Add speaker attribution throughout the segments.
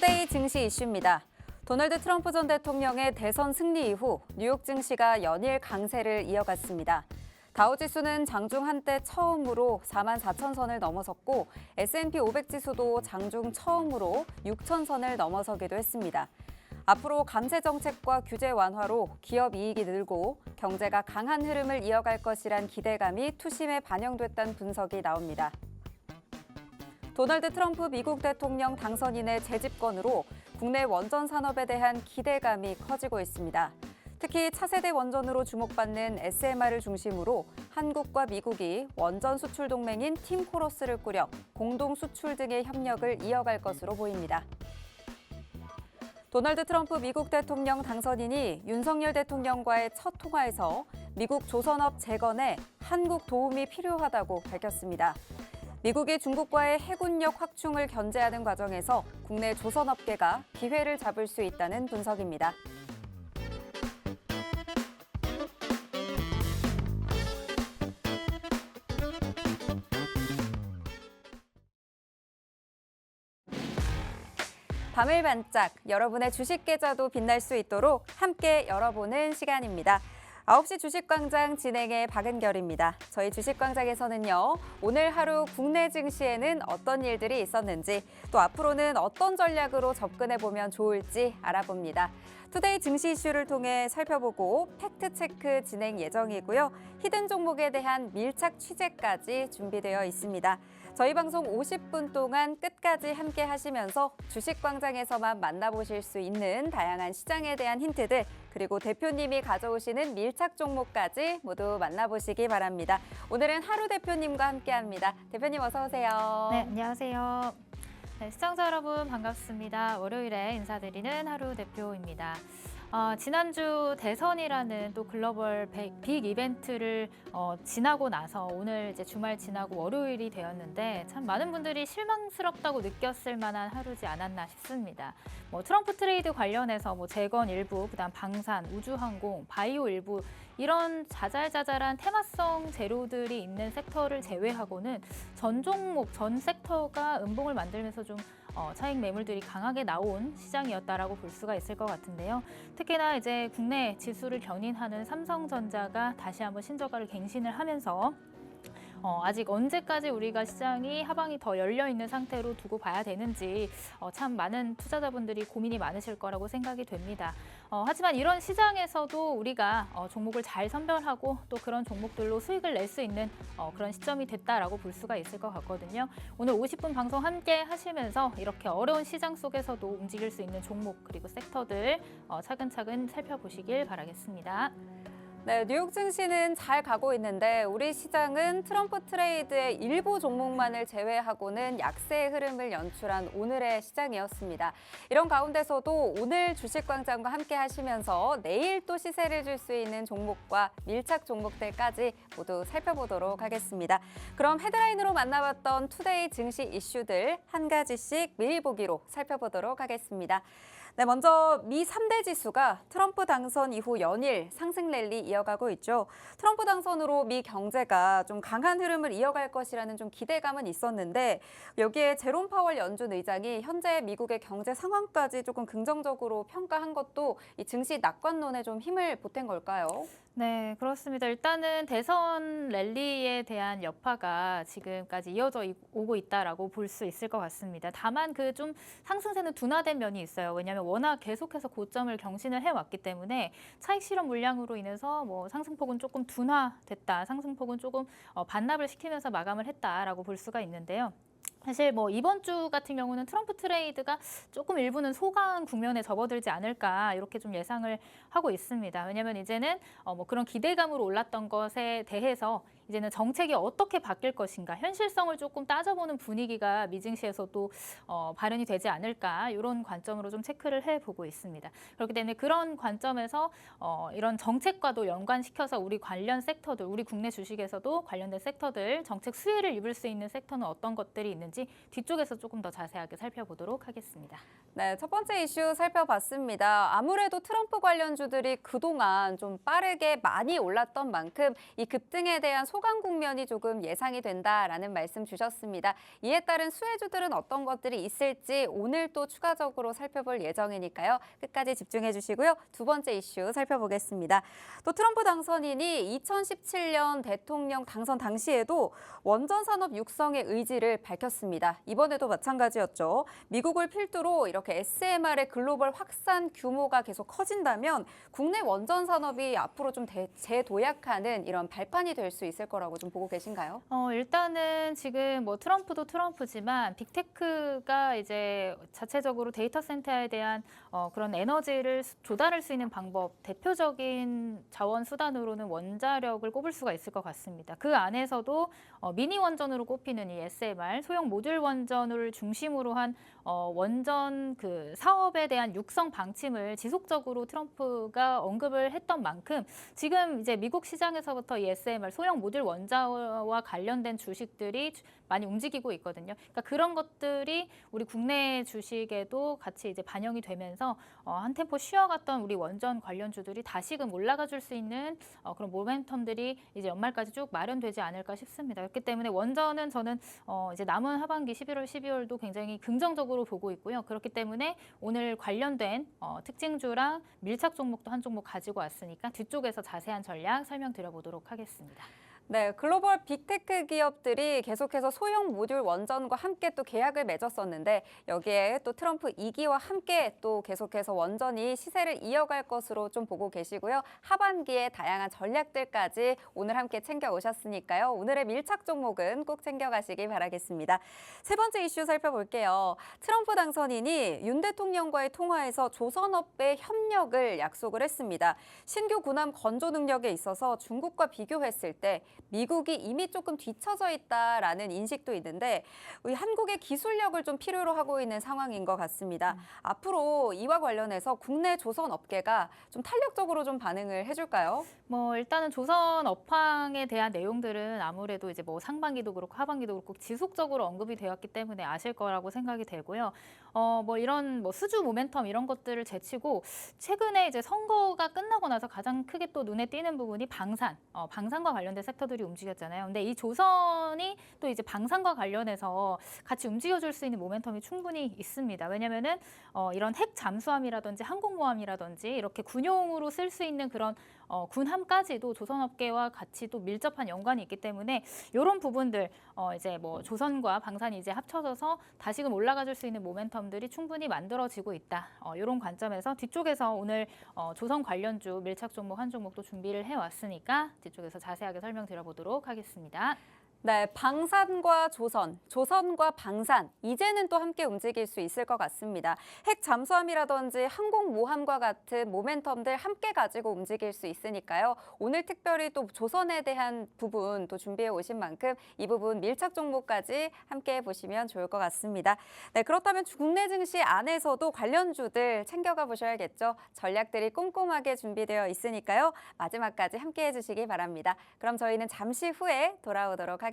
Speaker 1: 투데이 증시 이슈입니다. 도널드 트럼프 전 대통령의 대선 승리 이후 뉴욕 증시가 연일 강세를 이어갔습니다. 다우지수는 장중 한때 처음으로 44,000선을 넘어섰고 S&P 500 지수도 장중 처음으로 6,000선을 넘어서기도 했습니다. 앞으로 감세 정책과 규제 완화로 기업 이익이 늘고 경제가 강한 흐름을 이어갈 것이란 기대감이 투심에 반영됐다는 분석이 나옵니다. 도널드 트럼프 미국 대통령 당선인의 재집권으로 국내 원전 산업에 대한 기대감이 커지고 있습니다. 특히 차세대 원전으로 주목받는 SMR을 중심으로 한국과 미국이 원전 수출 동맹인 팀 코러스를 꾸려 공동 수출 등의 협력을 이어갈 것으로 보입니다. 도널드 트럼프 미국 대통령 당선인이 윤석열 대통령과의 첫 통화에서 미국 조선업 재건에 한국 도움이 필요하다고 밝혔습니다. 미국이 중국과의 해군력 확충을 견제하는 과정에서 국내 조선업계가 기회를 잡을 수 있다는 분석입니다. 밤을 반짝 여러분의 주식 계좌도 빛날 수 있도록 함께 열어보는 시간입니다. 9시 주식광장 진행의 박은결입니다. 저희 주식광장에서는요, 오늘 하루 국내 증시에는 어떤 일들이 있었는지, 또 앞으로는 어떤 전략으로 접근해보면 좋을지 알아봅니다. 투데이 증시 이슈를 통해 살펴보고 팩트체크 진행 예정이고요. 히든 종목에 대한 밀착 취재까지 준비되어 있습니다. 저희 방송 50분 동안 끝까지 함께 하시면서 주식광장에서만 만나보실 수 있는 다양한 시장에 대한 힌트들, 그리고 대표님이 가져오시는 밀착 종목까지 모두 만나보시기 바랍니다. 오늘은 하루 대표님과 함께합니다. 대표님 어서 오세요.
Speaker 2: 네, 안녕하세요. 네, 시청자 여러분 반갑습니다. 월요일에 인사드리는 하루 대표입니다. 지난주 대선이라는 또 글로벌 빅 이벤트를 지나고 나서 오늘 이제 주말 지나고 월요일이 되었는데 참 많은 분들이 실망스럽다고 느꼈을 만한 하루지 않았나 싶습니다. 트럼프 트레이드 관련해서 재건 일부, 그다음 방산, 우주항공, 바이오 일부 이런 자잘자잘한 테마성 재료들이 있는 섹터를 제외하고는 전 종목, 전 섹터가 음봉을 만들면서 좀 차익 매물들이 강하게 나온 시장이었다라고 볼 수가 있을 것 같은데요. 특히나 이제 국내 지수를 견인하는 삼성전자가 다시 한번 신저가를 갱신을 하면서 아직 언제까지 우리가 시장이 하방이 더 열려 있는 상태로 두고 봐야 되는지 참 많은 투자자분들이 고민이 많으실 거라고 생각이 됩니다. 하지만 이런 시장에서도 우리가 종목을 잘 선별하고 또 그런 종목들로 수익을 낼 수 있는 그런 시점이 됐다라고 볼 수가 있을 것 같거든요. 오늘 50분 방송 함께 하시면서 이렇게 어려운 시장 속에서도 움직일 수 있는 종목 그리고 섹터들 차근차근 살펴보시길 바라겠습니다.
Speaker 1: 네, 뉴욕 증시는 잘 가고 있는데 우리 시장은 트럼프 트레이드의 일부 종목만을 제외하고는 약세의 흐름을 연출한 오늘의 시장이었습니다. 이런 가운데서도 오늘 주식광장과 함께 하시면서 내일 또 시세를 줄 수 있는 종목과 밀착 종목들까지 모두 살펴보도록 하겠습니다. 그럼 헤드라인으로 만나봤던 투데이 증시 이슈들 한 가지씩 미리 보기로 살펴보도록 하겠습니다. 네, 먼저 미 3대 지수가 트럼프 당선 이후 연일 상승 랠리 이어가고 있죠. 트럼프 당선으로 미 경제가 좀 강한 흐름을 이어갈 것이라는 좀 기대감은 있었는데 여기에 제롬 파월 연준 의장이 현재 미국의 경제 상황까지 조금 긍정적으로 평가한 것도 이 증시 낙관론에 좀 힘을 보탠 걸까요?
Speaker 2: 네, 그렇습니다. 일단은 대선 랠리에 대한 여파가 지금까지 이어져 오고 있다라고 볼 수 있을 것 같습니다. 다만 그 좀 상승세는 둔화된 면이 있어요. 왜냐하면 워낙 계속해서 고점을 경신을 해왔기 때문에 차익 실현 물량으로 인해서 상승폭은 조금 둔화됐다, 상승폭은 조금 반납을 시키면서 마감을 했다라고 볼 수가 있는데요. 사실 이번 주 같은 경우는 트럼프 트레이드가 조금 일부는 소강 국면에 접어들지 않을까 이렇게 좀 예상을 하고 있습니다. 왜냐하면 이제는 그런 기대감으로 올랐던 것에 대해서 이제는 정책이 어떻게 바뀔 것인가 현실성을 조금 따져보는 분위기가 미증시에서도 발현이 되지 않을까 이런 관점으로 좀 체크를 해보고 있습니다. 그렇기 때문에 그런 관점에서 이런 정책과도 연관시켜서 우리 관련 섹터들, 우리 국내 주식에서도 관련된 섹터들 정책 수혜를 입을 수 있는 섹터는 어떤 것들이 있는지 뒤쪽에서 조금 더 자세하게 살펴보도록 하겠습니다.
Speaker 1: 네, 첫 번째 이슈 살펴봤습니다. 아무래도 트럼프 관련주들이 그동안 좀 빠르게 많이 올랐던 만큼 이 급등에 대한 소강 국면이 조금 예상이 된다라는 말씀 주셨습니다. 이에 따른 수혜주들은 어떤 것들이 있을지 오늘 또 추가적으로 살펴볼 예정이니까요. 끝까지 집중해 주시고요. 두 번째 이슈 살펴보겠습니다. 또 트럼프 당선인이 2017년 대통령 당선 당시에도 원전 산업 육성의 의지를 밝혔습니다. 이번에도 마찬가지였죠. 미국을 필두로 이렇게 SMR의 글로벌 확산 규모가 계속 커진다면 국내 원전 산업이 앞으로 좀 재도약하는 이런 발판이 될 수 있을 거라고 좀 보고 계신가요?
Speaker 2: 일단은 지금 뭐 트럼프도 트럼프지만 빅테크가 이제 자체적으로 데이터 센터에 대한 그런 에너지를 조달할 수 있는 방법, 대표적인 자원 수단으로는 원자력을 꼽을 수가 있을 것 같습니다. 그 안에서도 미니 원전으로 꼽히는 이 SMR, 소형 모듈 원전을 중심으로 한 원전 그 사업에 대한 육성 방침을 지속적으로 트럼프가 언급을 했던 만큼 지금 이제 미국 시장에서부터 이 SMR 소형 모듈 원자와 관련된 주식들이 많이 움직이고 있거든요. 그러니까 그런 것들이 우리 국내 주식에도 같이 이제 반영이 되면서 한 템포 쉬어갔던 우리 원전 관련주들이 다시금 올라가 줄 수 있는 그런 모멘텀들이 이제 연말까지 쭉 마련되지 않을까 싶습니다. 그렇기 때문에 원전은 저는 이제 남은 하반기 11월, 12월도 굉장히 긍정적으로 보고 있고요. 그렇기 때문에 오늘 관련된 특징주랑 밀착 종목도 한 종목 가지고 왔으니까 뒤쪽에서 자세한 전략 설명드려보도록 하겠습니다.
Speaker 1: 네, 글로벌 빅테크 기업들이 계속해서 소형 모듈 원전과 함께 또 계약을 맺었었는데 여기에 또 트럼프 2기와 함께 또 계속해서 원전이 시세를 이어갈 것으로 좀 보고 계시고요. 하반기에 다양한 전략들까지 오늘 함께 챙겨오셨으니까요. 오늘의 밀착 종목은 꼭 챙겨가시기 바라겠습니다. 세 번째 이슈 살펴볼게요. 트럼프 당선인이 윤 대통령과의 통화에서 조선업의 협력을 약속을 했습니다. 신규 군함 건조 능력에 있어서 중국과 비교했을 때 미국이 이미 조금 뒤처져 있다라는 인식도 있는데 우리 한국의 기술력을 좀 필요로 하고 있는 상황인 것 같습니다. 앞으로 이와 관련해서 국내 조선 업계가 좀 탄력적으로 좀 반응을 해줄까요?
Speaker 2: 뭐 일단은 조선 업황에 대한 내용들은 아무래도 이제 뭐 상반기도 그렇고 하반기도 그렇고 지속적으로 언급이 되었기 때문에 아실 거라고 생각이 되고요. 뭐 이런 뭐 수주 모멘텀 이런 것들을 제치고 최근에 이제 선거가 끝나고 나서 가장 크게 또 눈에 띄는 부분이 방산과 관련된 섹터들이 움직였잖아요. 근데 이 조선이 또 이제 방산과 관련해서 같이 움직여줄 수 있는 모멘텀이 충분히 있습니다. 왜냐면은 이런 핵 잠수함이라든지 항공모함이라든지 이렇게 군용으로 쓸 수 있는 그런 군함까지도 조선업계와 같이 또 밀접한 연관이 있기 때문에 이런 부분들 이제 뭐 조선과 방산이 이제 합쳐져서 다시금 올라가줄 수 있는 모멘텀들이 충분히 만들어지고 있다. 이런 관점에서 뒤쪽에서 오늘 조선 관련주 밀착 종목 한 종목도 준비를 해왔으니까 뒤쪽에서 자세하게 설명드려보도록 하겠습니다.
Speaker 1: 네, 방산과 조선, 조선과 방산, 이제는 또 함께 움직일 수 있을 것 같습니다. 핵 잠수함이라든지 항공모함과 같은 모멘텀들 함께 가지고 움직일 수 있으니까요. 오늘 특별히 또 조선에 대한 부분 또 준비해 오신 만큼 이 부분 밀착 종목까지 함께 보시면 좋을 것 같습니다. 네, 그렇다면 국내 증시 안에서도 관련주들 챙겨가 보셔야겠죠. 전략들이 꼼꼼하게 준비되어 있으니까요. 마지막까지 함께 해주시기 바랍니다. 그럼 저희는 잠시 후에 돌아오도록 하겠습니다.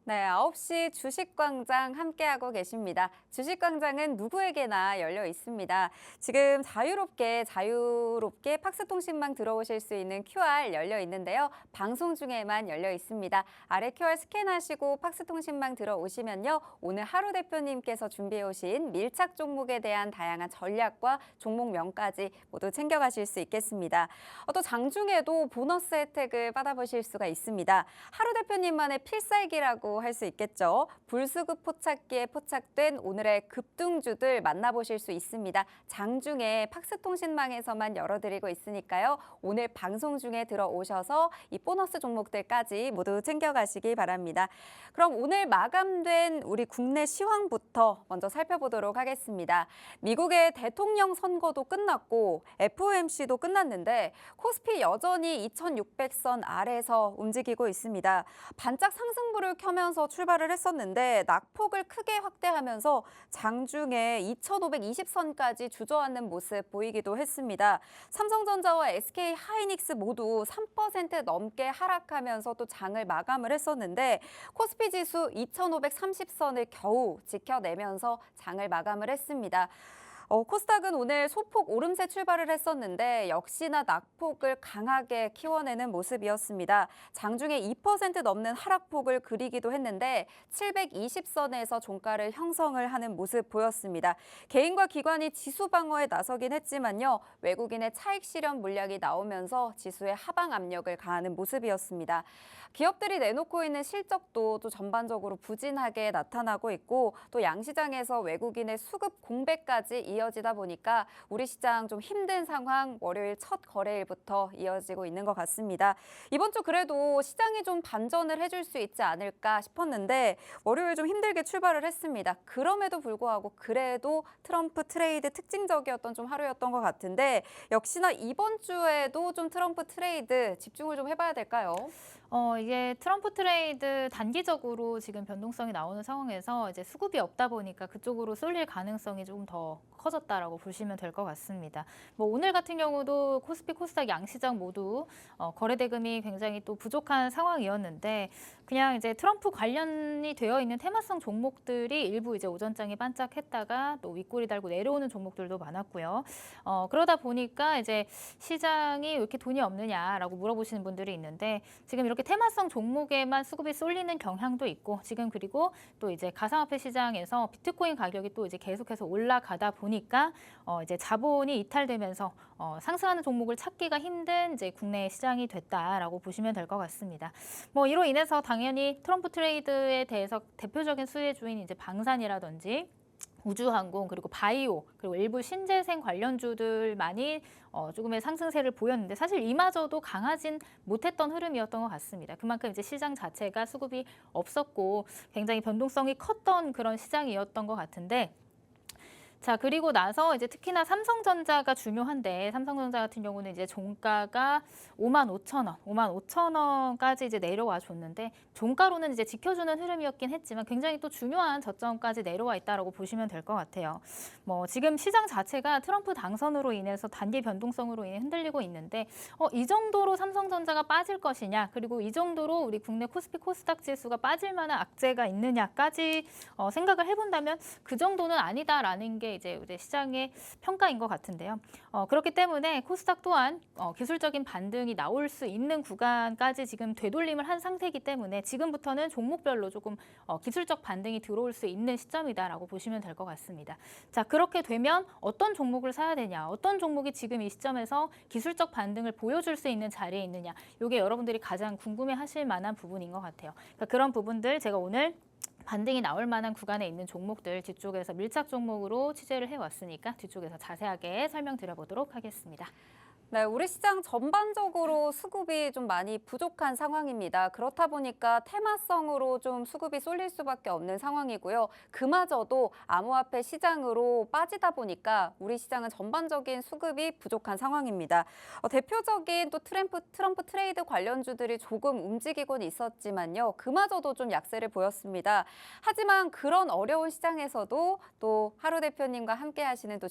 Speaker 1: 네, 9시 주식광장 함께하고 계십니다. 주식광장은 누구에게나 열려 있습니다. 지금 자유롭게 팍스통신망 들어오실 수 있는 QR 열려 있는데요. 방송 중에만 열려 있습니다. 아래 QR 스캔하시고 팍스통신망 들어오시면요. 오늘 하루 대표님께서 준비해 오신 밀착 종목에 대한 다양한 전략과 종목명까지 모두 챙겨가실 수 있겠습니다. 또 장중에도 보너스 혜택을 받아보실 수가 있습니다. 하루 대표님만의 필살기라고 할 수 있겠죠. 불수급 포착기에 포착된 오늘의 급등주들 만나보실 수 있습니다. 장중에 팍스통신망에서만 열어드리고 있으니까요. 오늘 방송 중에 들어오셔서 이 보너스 종목들까지 모두 챙겨가시기 바랍니다. 그럼 오늘 마감된 우리 국내 시황부터 먼저 살펴보도록 하겠습니다. 미국의 대통령 선거도 끝났고 FOMC도 끝났는데 코스피 여전히 2600선 아래에서 움직이고 있습니다. 반짝 상승부를 켜면서 출발을 했었는데 낙폭을 크게 확대하면서 장중에 2520선까지 주저앉는 모습 보이기도 했습니다. 삼성전자와 SK하이닉스 모두 3% 넘게 하락하면서 또 장을 마감을 했었는데 코스피 지수 2530선을 겨우 지켜내면서 장을 마감을 했습니다. 코스닥은 오늘 소폭 오름세 출발을 했었는데 역시나 낙폭을 강하게 키워내는 모습이었습니다. 장중에 2% 넘는 하락폭을 그리기도 했는데 720선에서 종가를 형성을 하는 모습 보였습니다. 개인과 기관이 지수 방어에 나서긴 했지만요. 외국인의 차익 실현 물량이 나오면서 지수에 하방 압력을 가하는 모습이었습니다. 기업들이 내놓고 있는 실적도 또 전반적으로 부진하게 나타나고 있고 또 양시장에서 외국인의 수급 공배까지 이어지다 보니까 우리 시장 좀 힘든 상황 월요일 첫 거래일부터 이어지고 있는 것 같습니다. 이번 주 그래도 시장이 좀 반전을 해줄 수 있지 않을까 싶었는데 월요일 좀 힘들게 출발을 했습니다. 그럼에도 불구하고 그래도 트럼프 트레이드 특징적이었던 좀 하루였던 것 같은데 역시나 이번 주에도 좀 트럼프 트레이드 집중을 좀 해봐야 될까요?
Speaker 2: 이게 트럼프 트레이드 단기적으로 지금 변동성이 나오는 상황에서 이제 수급이 없다 보니까 그쪽으로 쏠릴 가능성이 조금 더 커졌다라고 보시면 될 것 같습니다. 뭐 오늘 같은 경우도 코스피, 코스닥 양시장 모두 거래 대금이 굉장히 또 부족한 상황이었는데 그냥 이제 트럼프 관련이 되어 있는 테마성 종목들이 일부 이제 오전장에 반짝했다가 또 윗꼬리 달고 내려오는 종목들도 많았고요. 그러다 보니까 이제 시장이 왜 이렇게 돈이 없느냐라고 물어보시는 분들이 있는데 지금 이렇게 테마성 종목에만 수급이 쏠리는 경향도 있고 지금 그리고 또 이제 가상화폐 시장에서 비트코인 가격이 또 이제 계속해서 올라가다 보니까 이제 자본이 이탈되면서 상승하는 종목을 찾기가 힘든 이제 국내 시장이 됐다라고 보시면 될 것 같습니다. 뭐 이로 인해서 당연히 트럼프 트레이드에 대해서 대표적인 수혜주인 이제 방산이라든지 우주항공 그리고 바이오 그리고 일부 신재생 관련주들만이 조금의 상승세를 보였는데 사실 이마저도 강하진 못했던 흐름이었던 것 같습니다. 그만큼 이제 시장 자체가 수급이 없었고 굉장히 변동성이 컸던 그런 시장이었던 것 같은데 자, 그리고 나서 이제 특히나 삼성전자가 중요한데 삼성전자 같은 경우는 이제 종가가 55,000원, 55,000원까지 이제 내려와 줬는데 종가로는 이제 지켜주는 흐름이었긴 했지만 굉장히 또 중요한 저점까지 내려와 있다라고 보시면 될 것 같아요. 뭐 지금 시장 자체가 트럼프 당선으로 인해서 단기 변동성으로 인해 흔들리고 있는데 이 정도로 삼성전자가 빠질 것이냐 그리고 이 정도로 우리 국내 코스피 코스닥 지수가 빠질 만한 악재가 있느냐까지 생각을 해본다면 그 정도는 아니다라는 게 이제 우리 시장의 평가인 것 같은데요. 그렇기 때문에 코스닥 또한 기술적인 반등이 나올 수 있는 구간까지 지금 되돌림을 한 상태이기 때문에 지금부터는 종목별로 조금 기술적 반등이 들어올 수 있는 시점이다라고 보시면 될 것 같습니다. 자, 그렇게 되면 어떤 종목을 사야 되냐, 어떤 종목이 지금 이 시점에서 기술적 반등을 보여줄 수 있는 자리에 있느냐, 이게 여러분들이 가장 궁금해하실 만한 부분인 것 같아요. 그러니까 그런 부분들 제가 오늘 반등이 나올 만한 구간에 있는 종목들 뒤쪽에서 밀착 종목으로 취재를 해왔으니까 뒤쪽에서 자세하게 설명드려보도록 하겠습니다.
Speaker 1: 네, 우리 시장 전반적으로 수급이 좀 많이 부족한 상황입니다. 그렇다 보니까 테마성으로 좀 수급이 쏠릴 수밖에 없는 상황이고요. 그마저도 암호화폐 시장으로 빠지다 보니까 우리 시장은 전반적인 수급이 부족한 상황입니다. 대표적인 또 트럼프 트레이드 관련주들이 조금 움직이곤 있었지만요. 그마저도 좀 약세를 보였습니다. 하지만 그런 어려운 시장에서도 또 하루 대표님과 함께 하시는 또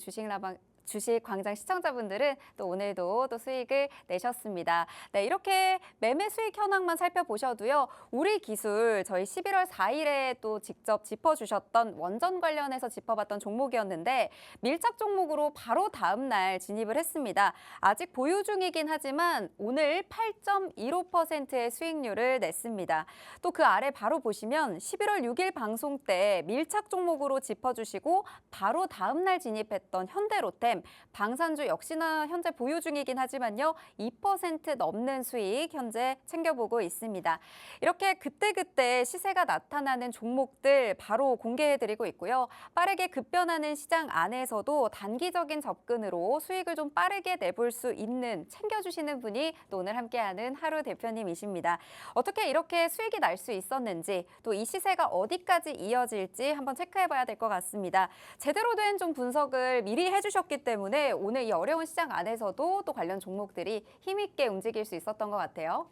Speaker 1: 주식 광장 시청자분들은 또 오늘도 또 수익을 내셨습니다. 네, 이렇게 매매 수익 현황만 살펴보셔도요. 우리 기술 저희 11월 4일에 또 직접 짚어주셨던 원전 관련해서 짚어봤던 종목이었는데 밀착 종목으로 바로 다음 날 진입을 했습니다. 아직 보유 중이긴 하지만 오늘 8.15%의 수익률을 냈습니다. 또 그 아래 바로 보시면 11월 6일 방송 때 밀착 종목으로 짚어주시고 바로 다음 날 진입했던 현대로템, 방산주 역시나 현재 보유 중이긴 하지만요. 2% 넘는 수익 현재 챙겨보고 있습니다. 이렇게 그때그때 시세가 나타나는 종목들 바로 공개해드리고 있고요. 빠르게 급변하는 시장 안에서도 단기적인 접근으로 수익을 좀 빠르게 내볼 수 있는 챙겨주시는 분이 또 오늘 함께하는 하루 대표님이십니다. 어떻게 이렇게 수익이 날 수 있었는지 또 이 시세가 어디까지 이어질지 한번 체크해봐야 될 것 같습니다. 제대로 된 좀 분석을 미리 해주셨기 때문에 오늘 이 어려운 시장 안에서도 또 관련 종목들이 힘있게 움직일 수 있었던 것 같아요.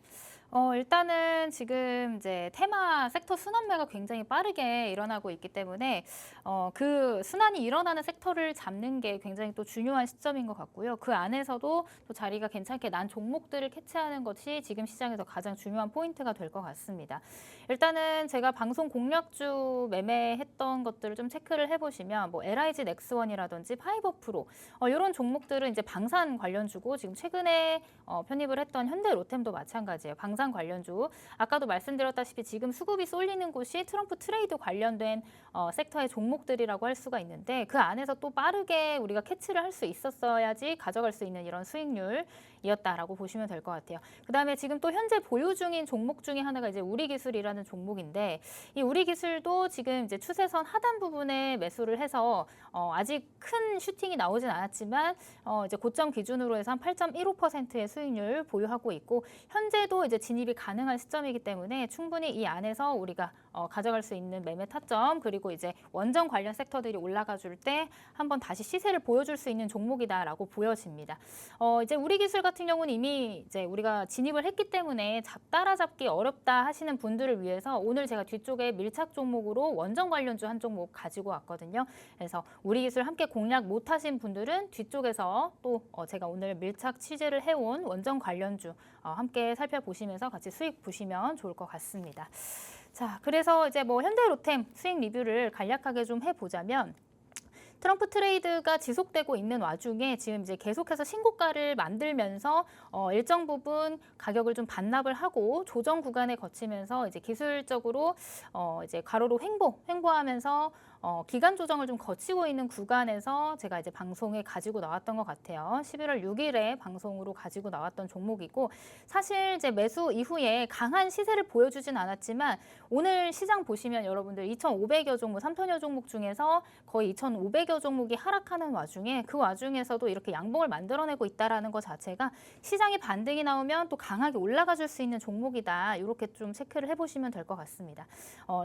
Speaker 2: 일단은 지금 이제 테마 섹터 순환매가 굉장히 빠르게 일어나고 있기 때문에 그 순환이 일어나는 섹터를 잡는 게 굉장히 또 중요한 시점인 것 같고요. 그 안에서도 또 자리가 괜찮게 난 종목들을 캐치하는 것이 지금 시장에서 가장 중요한 포인트가 될 것 같습니다. 일단은 제가 방송 공략주 매매했던 것들을 좀 체크를 해보시면 뭐 LIG 넥스원이라든지 파이버프로 이런 종목들은 이제 방산 관련주고 지금 최근에 편입을 했던 현대로템도 마찬가지예요. 방산 관련주. 아까도 말씀드렸다시피 지금 수급이 쏠리는 곳이 트럼프 트레이드 관련된 섹터의 종목들이라고 할 수가 있는데 그 안에서 또 빠르게 우리가 캐치를 할 수 있었어야지 가져갈 수 있는 이런 수익률이었다라고 보시면 될 것 같아요. 그다음에 지금 또 현재 보유 중인 종목 중에 하나가 이제 우리기술이라는 종목인데 이 우리기술도 지금 이제 추세선 하단 부분에 매수를 해서 아직 큰 슈팅이 나오진 않았지만 이제 고점 기준으로 해서 한 8.15%의 수익률 보유하고 있고 현재도 이제 진입이 가능한 시점이기 때문에 충분히 이 안에서 우리가 가져갈 수 있는 매매 타점 그리고 이제 원전 관련 섹터들이 올라가 줄 때 한번 다시 시세를 보여줄 수 있는 종목이다라고 보여집니다. 이제 우리기술 같은 경우는 이미 이제 우리가 진입을 했기 때문에 따라잡기 어렵다 하시는 분들을 위해서 오늘 제가 뒤쪽에 밀착 종목으로 원전 관련주 한 종목 가지고 왔거든요. 그래서 우리기술 함께 공략 못하신 분들은 뒤쪽에서 또 제가 오늘 밀착 취재를 해온 원전 관련주 함께 살펴보시면서 같이 수익 보시면 좋을 것 같습니다. 자, 그래서 이제 뭐 현대로템 수익 리뷰를 간략하게 좀 해보자면 트럼프 트레이드가 지속되고 있는 와중에 지금 이제 계속해서 신고가를 만들면서 일정 부분 가격을 좀 반납을 하고 조정 구간에 거치면서 이제 기술적으로 이제 가로로 횡보하면서 기간 조정을 좀 거치고 있는 구간에서 제가 이제 방송에 가지고 나왔던 것 같아요. 11월 6일에 방송으로 가지고 나왔던 종목이고 사실 이제 매수 이후에 강한 시세를 보여주진 않았지만 오늘 시장 보시면 여러분들 2,500여 종목, 3,000여 종목 중에서 거의 2,500여 종목이 하락하는 와중에 그 와중에서도 이렇게 양봉을 만들어내고 있다는 것 자체가 시장의 반등이 나오면 또 강하게 올라가 줄 수 있는 종목이다. 이렇게 좀 체크를 해보시면 될 것 같습니다.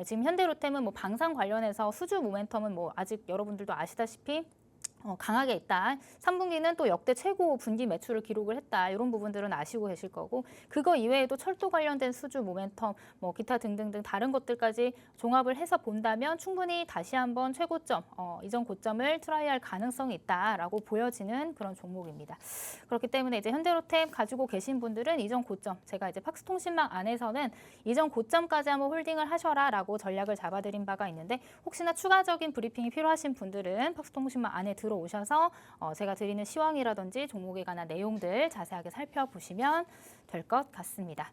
Speaker 2: 지금 현대로템은 뭐 방산 관련해서 수주 모멘텀은 뭐 아직 여러분들도 아시다시피 강하게 있다. 3분기는 또 역대 최고 분기 매출을 기록을 했다. 이런 부분들은 아시고 계실 거고 그거 이외에도 철도 관련된 수주 모멘텀 뭐 기타 등등등 다른 것들까지 종합을 해서 본다면 충분히 다시 한번 최고점 이전 고점을 트라이할 가능성이 있다라고 보여지는 그런 종목입니다. 그렇기 때문에 이제 현대로템 가지고 계신 분들은 이전 고점 제가 이제 팍스통신망 안에서는 이전 고점까지 한번 홀딩을 하셔라라고 전략을 잡아드린 바가 있는데 혹시나 추가적인 브리핑이 필요하신 분들은 팍스통신망 안에 들어오셔서 제가 드리는 시황이라든지 종목에 관한 내용들 자세하게 살펴보시면 될 것 같습니다.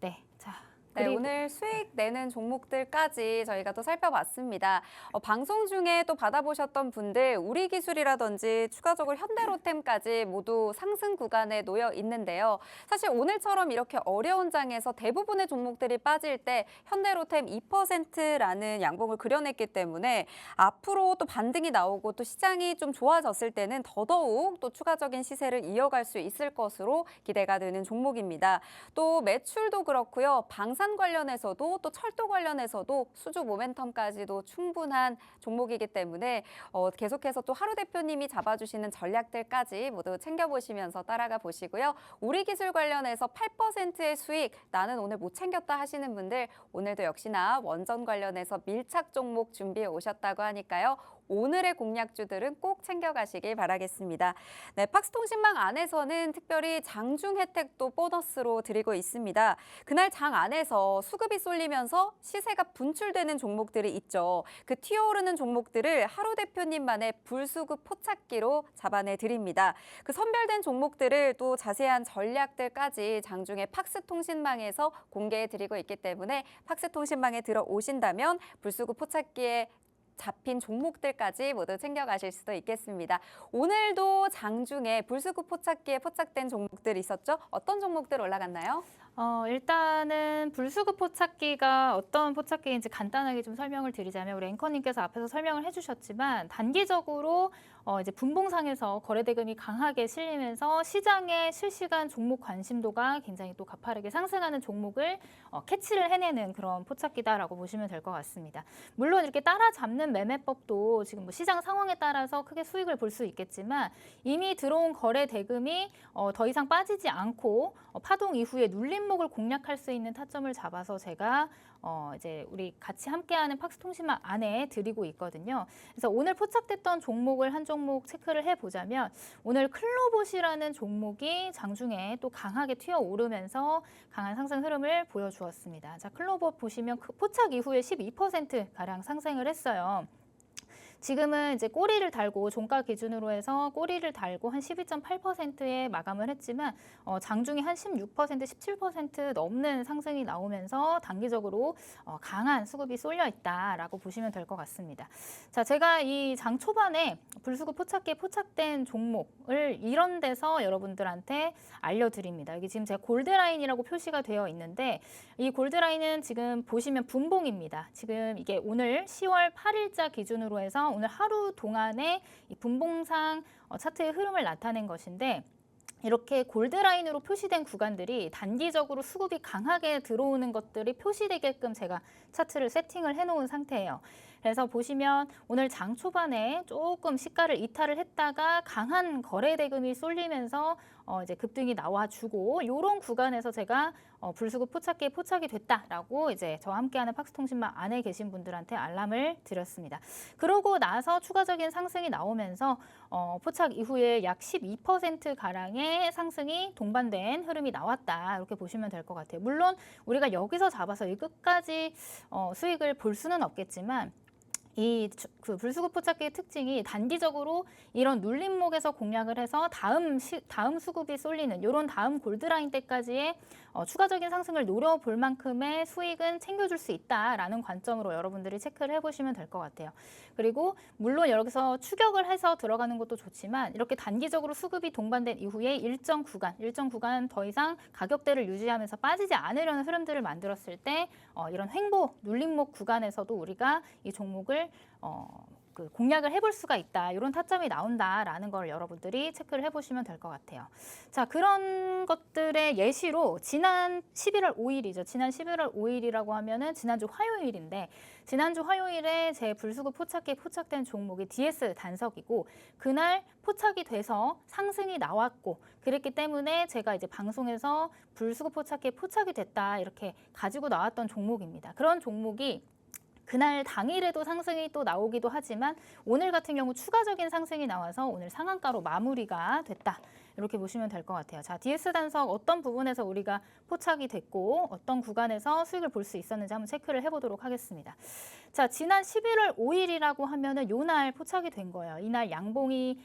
Speaker 2: 네, 자.
Speaker 1: 네, 오늘 수익 내는 종목들까지 저희가 또 살펴봤습니다. 방송 중에 또 받아보셨던 분들 우리기술이라든지 추가적으로 현대로템까지 모두 상승 구간에 놓여 있는데요. 사실 오늘처럼 이렇게 어려운 장에서 대부분의 종목들이 빠질 때 현대로템 2%라는 양봉을 그려냈기 때문에 앞으로 또 반등이 나오고 또 시장이 좀 좋아졌을 때는 더더욱 또 추가적인 시세를 이어갈 수 있을 것으로 기대가 되는 종목입니다. 또 매출도 그렇고요. 방산 관련해서도 또 철도 관련해서도 수주 모멘텀까지도 충분한 종목이기 때문에 계속해서 또 하루 대표님이 잡아주시는 전략들까지 모두 챙겨보시면서 따라가 보시고요. 우리기술 관련해서 8%의 수익 나는 오늘 못 챙겼다 하시는 분들 오늘도 역시나 원전 관련해서 밀착 종목 준비해 오셨다고 하니까요. 오늘의 공략주들은 꼭 챙겨가시길 바라겠습니다. 네, 팍스통신망 안에서는 특별히 장중 혜택도 보너스로 드리고 있습니다. 그날 장 안에서 수급이 쏠리면서 시세가 분출되는 종목들이 있죠. 그 튀어오르는 종목들을 하루 대표님만의 불수급 포착기로 잡아내 드립니다. 그 선별된 종목들을 또 자세한 전략들까지 장중에 팍스통신망에서 공개해 드리고 있기 때문에 팍스통신망에 들어오신다면 불수급 포착기에 잡힌 종목들까지 모두 챙겨가실 수도 있겠습니다. 오늘도 장중에 불수급 포착기에 포착된 종목들 있었죠? 어떤 종목들 올라갔나요?
Speaker 2: 일단은 불수급 포착기가 어떤 포착기인지 간단하게 좀 설명을 드리자면 우리 앵커님께서 앞에서 설명을 해주셨지만 단기적으로 이제 분봉상에서 거래대금이 강하게 실리면서 시장의 실시간 종목 관심도가 굉장히 또 가파르게 상승하는 종목을 캐치를 해내는 그런 포착기다라고 보시면 될 것 같습니다. 물론 이렇게 따라잡는 매매법도 지금 뭐 시장 상황에 따라서 크게 수익을 볼 수 있겠지만 이미 들어온 거래대금이 더 이상 빠지지 않고 파동 이후에 눌림목을 공략할 수 있는 타점을 잡아서 제가 이제 우리 같이 함께하는 팍스통신망 안에 드리고 있거든요. 그래서 오늘 포착됐던 종목을 한 종목 체크를 해보자면 오늘 클로봇이라는 종목이 장중에 또 강하게 튀어오르면서 강한 상승 흐름을 보여주었습니다. 자, 클로봇 보시면 포착 이후에 12%가량 상승을 했어요. 지금은 이제 꼬리를 달고 종가 기준으로 해서 꼬리를 달고 한 12.8%에 마감을 했지만 장중에 한 16%, 17% 넘는 상승이 나오면서 단기적으로 강한 수급이 쏠려 있다라고 보시면 될 것 같습니다. 자, 제가 이 장 초반에 불수급 포착기에 포착된 종목을 이런 데서 여러분들한테 알려드립니다. 여기 지금 제가 골드라인이라고 표시가 되어 있는데 이 골드라인은 지금 보시면 분봉입니다. 지금 이게 오늘 10월 8일자 기준으로 해서 오늘 하루 동안의 이 분봉상 차트의 흐름을 나타낸 것인데 이렇게 골드라인으로 표시된 구간들이 단기적으로 수급이 강하게 들어오는 것들이 표시되게끔 제가 차트를 세팅을 해놓은 상태예요. 그래서 보시면 오늘 장 초반에 조금 시가를 이탈을 했다가 강한 거래 대금이 쏠리면서 이제 급등이 나와주고 이런 구간에서 제가 불수급 포착기에 포착이 됐다라고 이제 저와 함께하는 팍스통신망 안에 계신 분들한테 알람을 드렸습니다. 그러고 나서 추가적인 상승이 나오면서 포착 이후에 약 12%가량의 상승이 동반된 흐름이 나왔다 이렇게 보시면 될 것 같아요. 물론 우리가 여기서 잡아서 이 끝까지 수익을 볼 수는 없겠지만 이 불수급 포착기의 특징이 단기적으로 이런 눌림목에서 공략을 해서 다음 수급이 쏠리는 이런 다음 골드라인 때까지의 추가적인 상승을 노려볼 만큼의 수익은 챙겨줄 수 있다라는 관점으로 여러분들이 체크를 해보시면 될 것 같아요. 그리고 물론 여기서 추격을 해서 들어가는 것도 좋지만 이렇게 단기적으로 수급이 동반된 이후에 일정 구간 더 이상 가격대를 유지하면서 빠지지 않으려는 흐름들을 만들었을 때 이런 횡보 눌림목 구간에서도 우리가 이 종목을 공략을 해볼 수가 있다. 이런 타점이 나온다라는 걸 여러분들이 체크를 해보시면 될 것 같아요. 자, 그런 것들의 예시로 지난 11월 5일이죠. 지난 11월 5일이라고 하면은 지난주 화요일인데 지난주 화요일에 제 불수급 포착기에 포착된 종목이 DS 단석이고 그날 포착이 돼서 상승이 나왔고 그랬기 때문에 제가 이제 방송에서 불수급 포착기에 포착이 됐다 이렇게 가지고 나왔던 종목입니다. 그런 종목이 그날 당일에도 상승이 또 나오기도 하지만 오늘 같은 경우 추가적인 상승이 나와서 오늘 상한가로 마무리가 됐다. 이렇게 보시면 될 것 같아요. 자, DS 단석 어떤 부분에서 우리가 포착이 됐고 어떤 구간에서 수익을 볼 수 있었는지 한번 체크를 해보도록 하겠습니다. 자, 지난 11월 5일이라고 하면은 요날 포착이 된 거예요. 이날 양봉이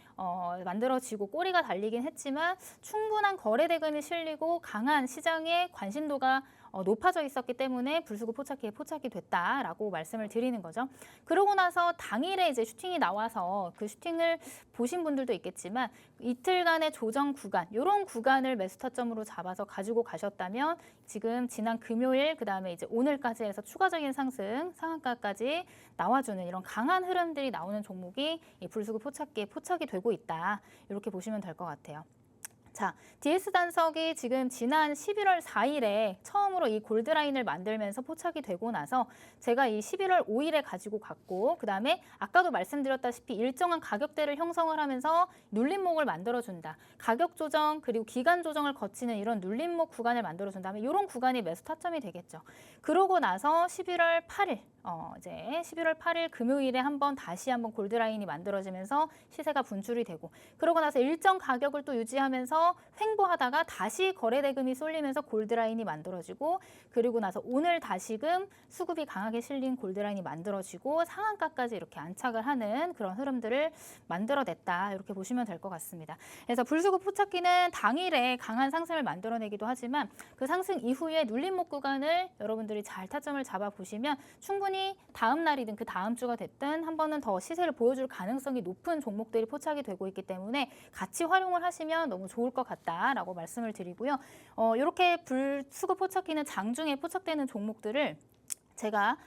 Speaker 2: 만들어지고 꼬리가 달리긴 했지만 충분한 거래 대금이 실리고 강한 시장의 관심도가 높아져 있었기 때문에 불수급 포착기에 포착이 됐다라고 말씀을 드리는 거죠. 그러고 나서 당일에 이제 슈팅이 나와서 그 슈팅을 보신 분들도 있겠지만 이틀간의 조정 구간, 이런 구간을 매수 타점으로 잡아서 가지고 가셨다면 지금 지난 금요일 그다음에 이제 오늘까지 해서 추가적인 상승, 상한가까지 나와주는 이런 강한 흐름들이 나오는 종목이 이 불수급 포착기에 포착이 되고 있다. 이렇게 보시면 될 것 같아요. 자, DS 단석이 지금 지난 11월 4일에 처음으로 이 골드라인을 만들면서 포착이 되고 나서 제가 이 11월 5일에 가지고 갔고 그다음에 아까도 말씀드렸다시피 일정한 가격대를 형성을 하면서 눌림목을 만들어준다. 가격 조정 그리고 기간 조정을 거치는 이런 눌림목 구간을 만들어준다면 이런 구간이 매수 타점이 되겠죠. 그러고 나서 11월 8일 이제 11월 8일 금요일에 다시 한번 골드라인이 만들어지면서 시세가 분출이 되고 그러고 나서 일정 가격을 또 유지하면서 횡보하다가 다시 거래대금이 쏠리면서 골드라인이 만들어지고 그리고 나서 오늘 다시금 수급이 강하게 실린 골드라인이 만들어지고 상한가까지 이렇게 안착을 하는 그런 흐름들을 만들어냈다. 이렇게 보시면 될 것 같습니다. 그래서 불수급 포착기는 당일에 강한 상승을 만들어내기도 하지만 그 상승 이후에 눌림목 구간을 여러분들이 잘 타점을 잡아보시면 충분히 다음 날이든 그 다음 주가 됐든 한 번은 더 시세를 보여줄 가능성이 높은 종목들이 포착이 되고 있기 때문에 같이 활용을 하시면 너무 좋을 것 같다라고 말씀을 드리고요. 이렇게 불수급 포착기는 장중에 포착되는 종목들을 제가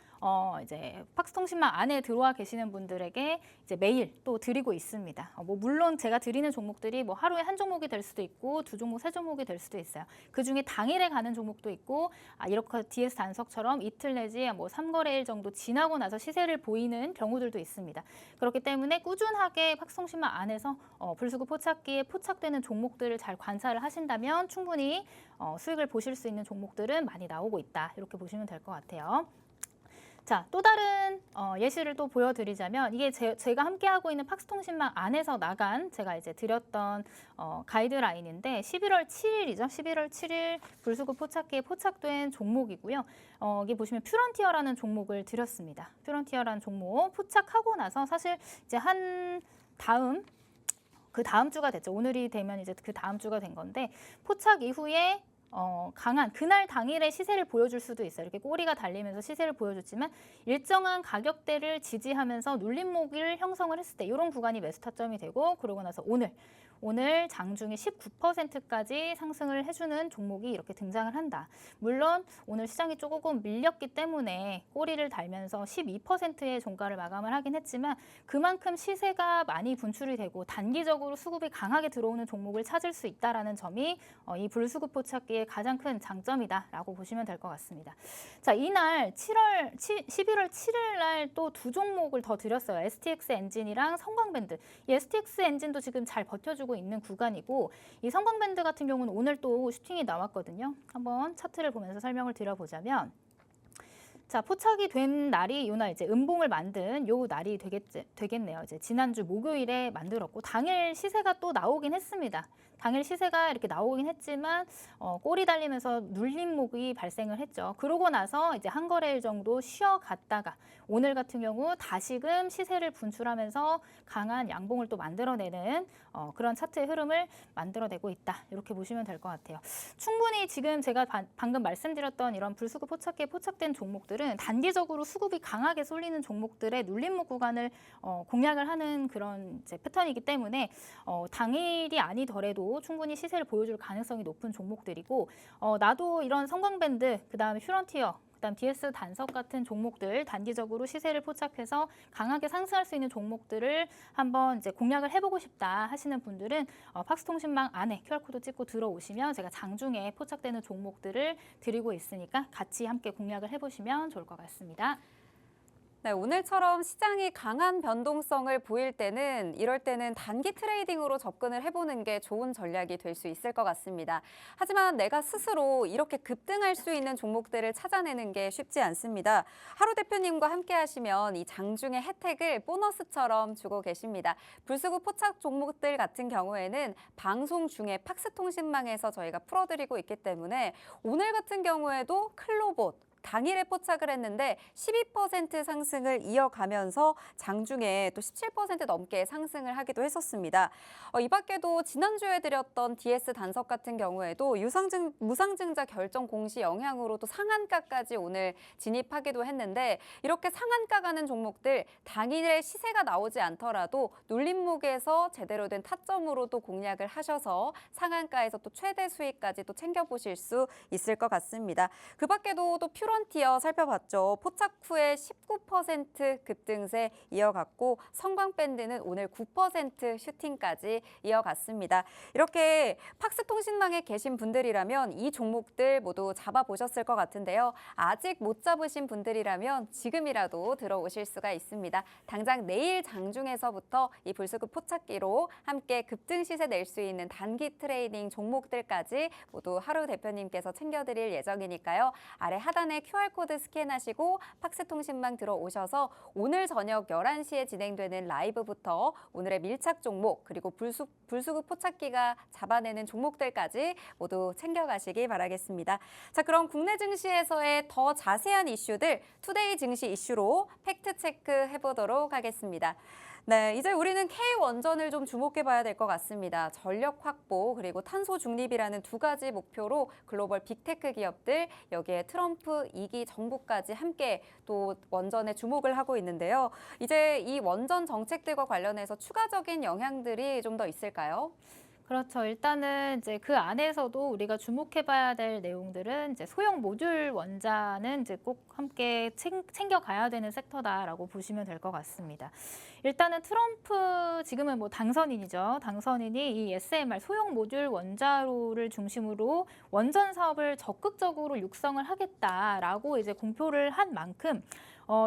Speaker 2: 이제 팍스통신망 안에 들어와 계시는 분들에게 이제 매일 또 드리고 있습니다. 물론 제가 드리는 종목들이 하루에 한 종목이 될 수도 있고 두 종목, 세 종목이 될 수도 있어요. 그 중에 당일에 가는 종목도 있고 이렇게 DS 단석처럼 이틀 내지 3거래일 정도 지나고 나서 시세를 보이는 경우들도 있습니다. 그렇기 때문에 꾸준하게 팍스통신망 안에서 불수급 포착기에 포착되는 종목들을 잘 관찰을 하신다면 충분히 수익을 보실 수 있는 종목들은 많이 나오고 있다. 이렇게 보시면 될 것 같아요. 자, 또 다른 예시를 또 보여드리자면 이게 제가 함께하고 있는 팍스통신망 안에서 나간 제가 이제 드렸던 가이드라인인데 11월 7일이죠. 11월 7일 불수급 포착기에 포착된 종목이고요. 여기 보시면 퓨런티어라는 종목을 드렸습니다. 퓨런티어라는 종목 포착하고 나서 사실 이제 그 다음 주가 됐죠. 오늘이 되면 이제 그 다음 주가 된 건데 포착 이후에 강한 그날 당일의 시세를 보여줄 수도 있어요. 이렇게 꼬리가 달리면서 시세를 보여줬지만 일정한 가격대를 지지하면서 눌림목을 형성을 했을 때 이런 구간이 매수 타점이 되고 그러고 나서 오늘 장중에 19%까지 상승을 해주는 종목이 이렇게 등장을 한다. 물론 오늘 시장이 조금 밀렸기 때문에 꼬리를 달면서 12%의 종가를 마감을 하긴 했지만 그만큼 시세가 많이 분출이 되고 단기적으로 수급이 강하게 들어오는 종목을 찾을 수 있다는 점이 이 불수급 포착기의 가장 큰 장점이다라고 보시면 될 것 같습니다. 자, 이날 11월 7일 날 또 두 종목을 더 드렸어요. STX 엔진이랑 성광밴드. 이 STX 엔진도 지금 잘 버텨주고 있는 구간이고 이 성광밴드 같은 경우는 오늘 또 슈팅이 나왔거든요. 한번 차트를 보면서 설명을 드려보자면 자, 포착이 된 날이 이날 이제 음봉을 만든 요 날이 되겠네요. 이제 지난주 목요일에 만들었고 당일 시세가 또 나오긴 했습니다. 당일 시세가 이렇게 나오긴 했지만 꼬리 달리면서 눌림목이 발생을 했죠. 그러고 나서 이제 한 거래일 정도 쉬어갔다가 오늘 같은 경우 다시금 시세를 분출하면서 강한 양봉을 또 만들어내는 그런 차트의 흐름을 만들어내고 있다. 이렇게 보시면 될 것 같아요. 충분히 지금 제가 방금 말씀드렸던 이런 불수급 포착기에 포착된 종목들은 단기적으로 수급이 강하게 쏠리는 종목들의 눌림목 구간을 공략을 하는 그런 이제 패턴이기 때문에 당일이 아니더라도 충분히 시세를 보여줄 가능성이 높은 종목들이고 나도 이런 성광밴드, 그다음에 퓨런티어, 그다음 DS 단석 같은 종목들 단기적으로 시세를 포착해서 강하게 상승할 수 있는 종목들을 한번 이제 공략을 해보고 싶다 하시는 분들은 팍스통신망 안에 QR코드 찍고 들어오시면 제가 장중에 포착되는 종목들을 드리고 있으니까 같이 함께 공략을 해보시면 좋을 것 같습니다.
Speaker 1: 네, 오늘처럼 시장이 강한 변동성을 보일 때는 이럴 때는 단기 트레이딩으로 접근을 해보는 게 좋은 전략이 될 수 있을 것 같습니다. 하지만 내가 스스로 이렇게 급등할 수 있는 종목들을 찾아내는 게 쉽지 않습니다. 하루 대표님과 함께 하시면 이 장중의 혜택을 보너스처럼 주고 계십니다. 불수급 포착 종목들 같은 경우에는 방송 중에 팍스통신망에서 저희가 풀어드리고 있기 때문에 오늘 같은 경우에도 클로봇, 당일에 포착을 했는데 12% 상승을 이어가면서 장중에 또 17% 넘게 상승을 하기도 했었습니다. 이 밖에도 지난주에 드렸던 DS 단석 같은 경우에도 무상증자 결정 공시 영향으로 또 상한가까지 오늘 진입하기도 했는데 이렇게 상한가 가는 종목들 당일에 시세가 나오지 않더라도 눌림목에서 제대로 된 타점으로 또 공략을 하셔서 상한가에서 또 최대 수익까지 또 챙겨보실 수 있을 것 같습니다. 그 밖에도 또 퓨런티어 살펴봤죠. 포착 후에 19% 급등세 이어갔고 성광밴드는 오늘 9% 슈팅까지 이어갔습니다. 이렇게 팍스통신망에 계신 분들이라면 이 종목들 모두 잡아보셨을 것 같은데요. 아직 못 잡으신 분들이라면 지금이라도 들어오실 수가 있습니다. 당장 내일 장중에서부터 이 불수급 포착기로 함께 급등 시세 낼 수 있는 단기 트레이딩 종목들까지 모두 하루 대표님께서 챙겨드릴 예정이니까요. 아래 하단에 QR코드 스캔하시고 팍스통신망 들어오셔서 오늘 저녁 11시에 진행되는 라이브부터 오늘의 밀착 종목 그리고 불수급 포착기가 잡아내는 종목들까지 모두 챙겨가시기 바라겠습니다. 자, 그럼 국내 증시에서의 더 자세한 이슈들 투데이 증시 이슈로 팩트체크 해보도록 하겠습니다. 네, 이제 우리는 K원전을 좀 주목해봐야 될 것 같습니다. 전력 확보 그리고 탄소 중립이라는 두 가지 목표로 글로벌 빅테크 기업들 여기에 트럼프 2기 정부까지 함께 또 원전에 주목을 하고 있는데요. 이제 이 원전 정책들과 관련해서 추가적인 영향들이 좀 더 있을까요?
Speaker 2: 그렇죠. 일단은 이제 그 안에서도 우리가 주목해봐야 될 내용들은 이제 소형 모듈 원자는 이제 꼭 함께 챙겨가야 되는 섹터다라고 보시면 될 것 같습니다. 일단은 트럼프 지금은 뭐 당선인이죠. 당선인이 이 SMR 소형 모듈 원자로를 중심으로 원전 사업을 적극적으로 육성을 하겠다라고 이제 공표를 한 만큼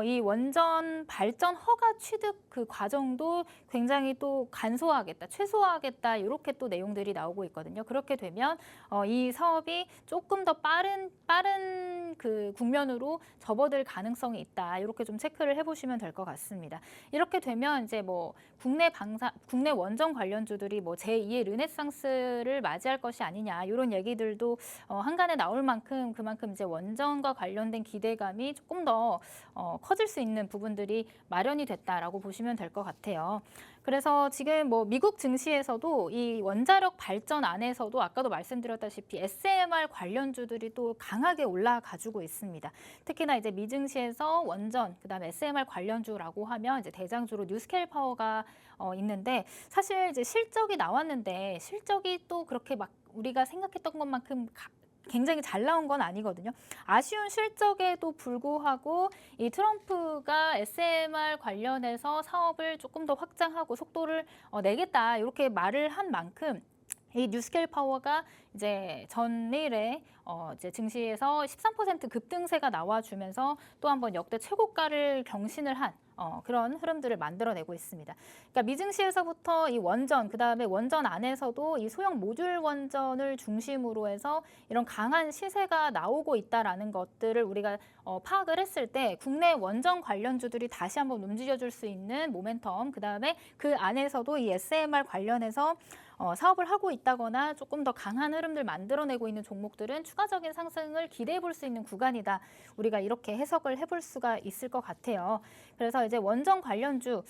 Speaker 2: 이 원전 발전 허가 취득 그 과정도 굉장히 또 간소화하겠다, 최소화하겠다 이렇게 또 내용들이 나오고 있거든요. 그렇게 되면 이 사업이 조금 더 빠른 그 국면으로 접어들 가능성이 있다. 이렇게 좀 체크를 해보시면 될 것 같습니다. 이렇게 되면 이제 뭐 국내 원전 관련주들이 뭐 제2의 르네상스를 맞이할 것이 아니냐 이런 얘기들도 한간에 나올 만큼 그만큼 이제 원전과 관련된 기대감이 조금 더 커질 수 있는 부분들이 마련이 됐다라고 보시면 될 것 같아요. 그래서 지금 뭐 미국 증시에서도 이 원자력 발전 안에서도 아까도 말씀드렸다시피 SMR 관련주들이 또 강하게 올라가지고 있습니다. 특히나 이제 미 증시에서 원전, 그다음에 SMR 관련주라고 하면 이제 대장주로 뉴스케일 파워가 있는데 사실 이제 실적이 나왔는데 실적이 또 그렇게 막 우리가 생각했던 것만큼 굉장히 잘 나온 건 아니거든요. 아쉬운 실적에도 불구하고 이 트럼프가 SMR 관련해서 사업을 조금 더 확장하고 속도를 내겠다 이렇게 말을 한 만큼 이 뉴스케일 파워가 이제 전일에 이제 증시에서 13% 급등세가 나와주면서 또 한번 역대 최고가를 경신을 한 그런 흐름들을 만들어내고 있습니다. 그러니까 미증시에서부터 이 원전, 그다음에 원전 안에서도 이 소형 모듈 원전을 중심으로 해서 이런 강한 시세가 나오고 있다라는 것들을 우리가 파악을 했을 때 국내 원전 관련주들이 다시 한번 움직여줄 수 있는 모멘텀, 그다음에 그 안에서도 이 SMR 관련해서 사업을 하고 있다거나 조금 더 강한 흐름들 만들어내고 있는 종목들은 추가적인 상승을 기대해 볼 수 있는 구간이다. 우리가 이렇게 해석을 해볼 수가 있을 것 같아요. 그래서 이제 원전 관련주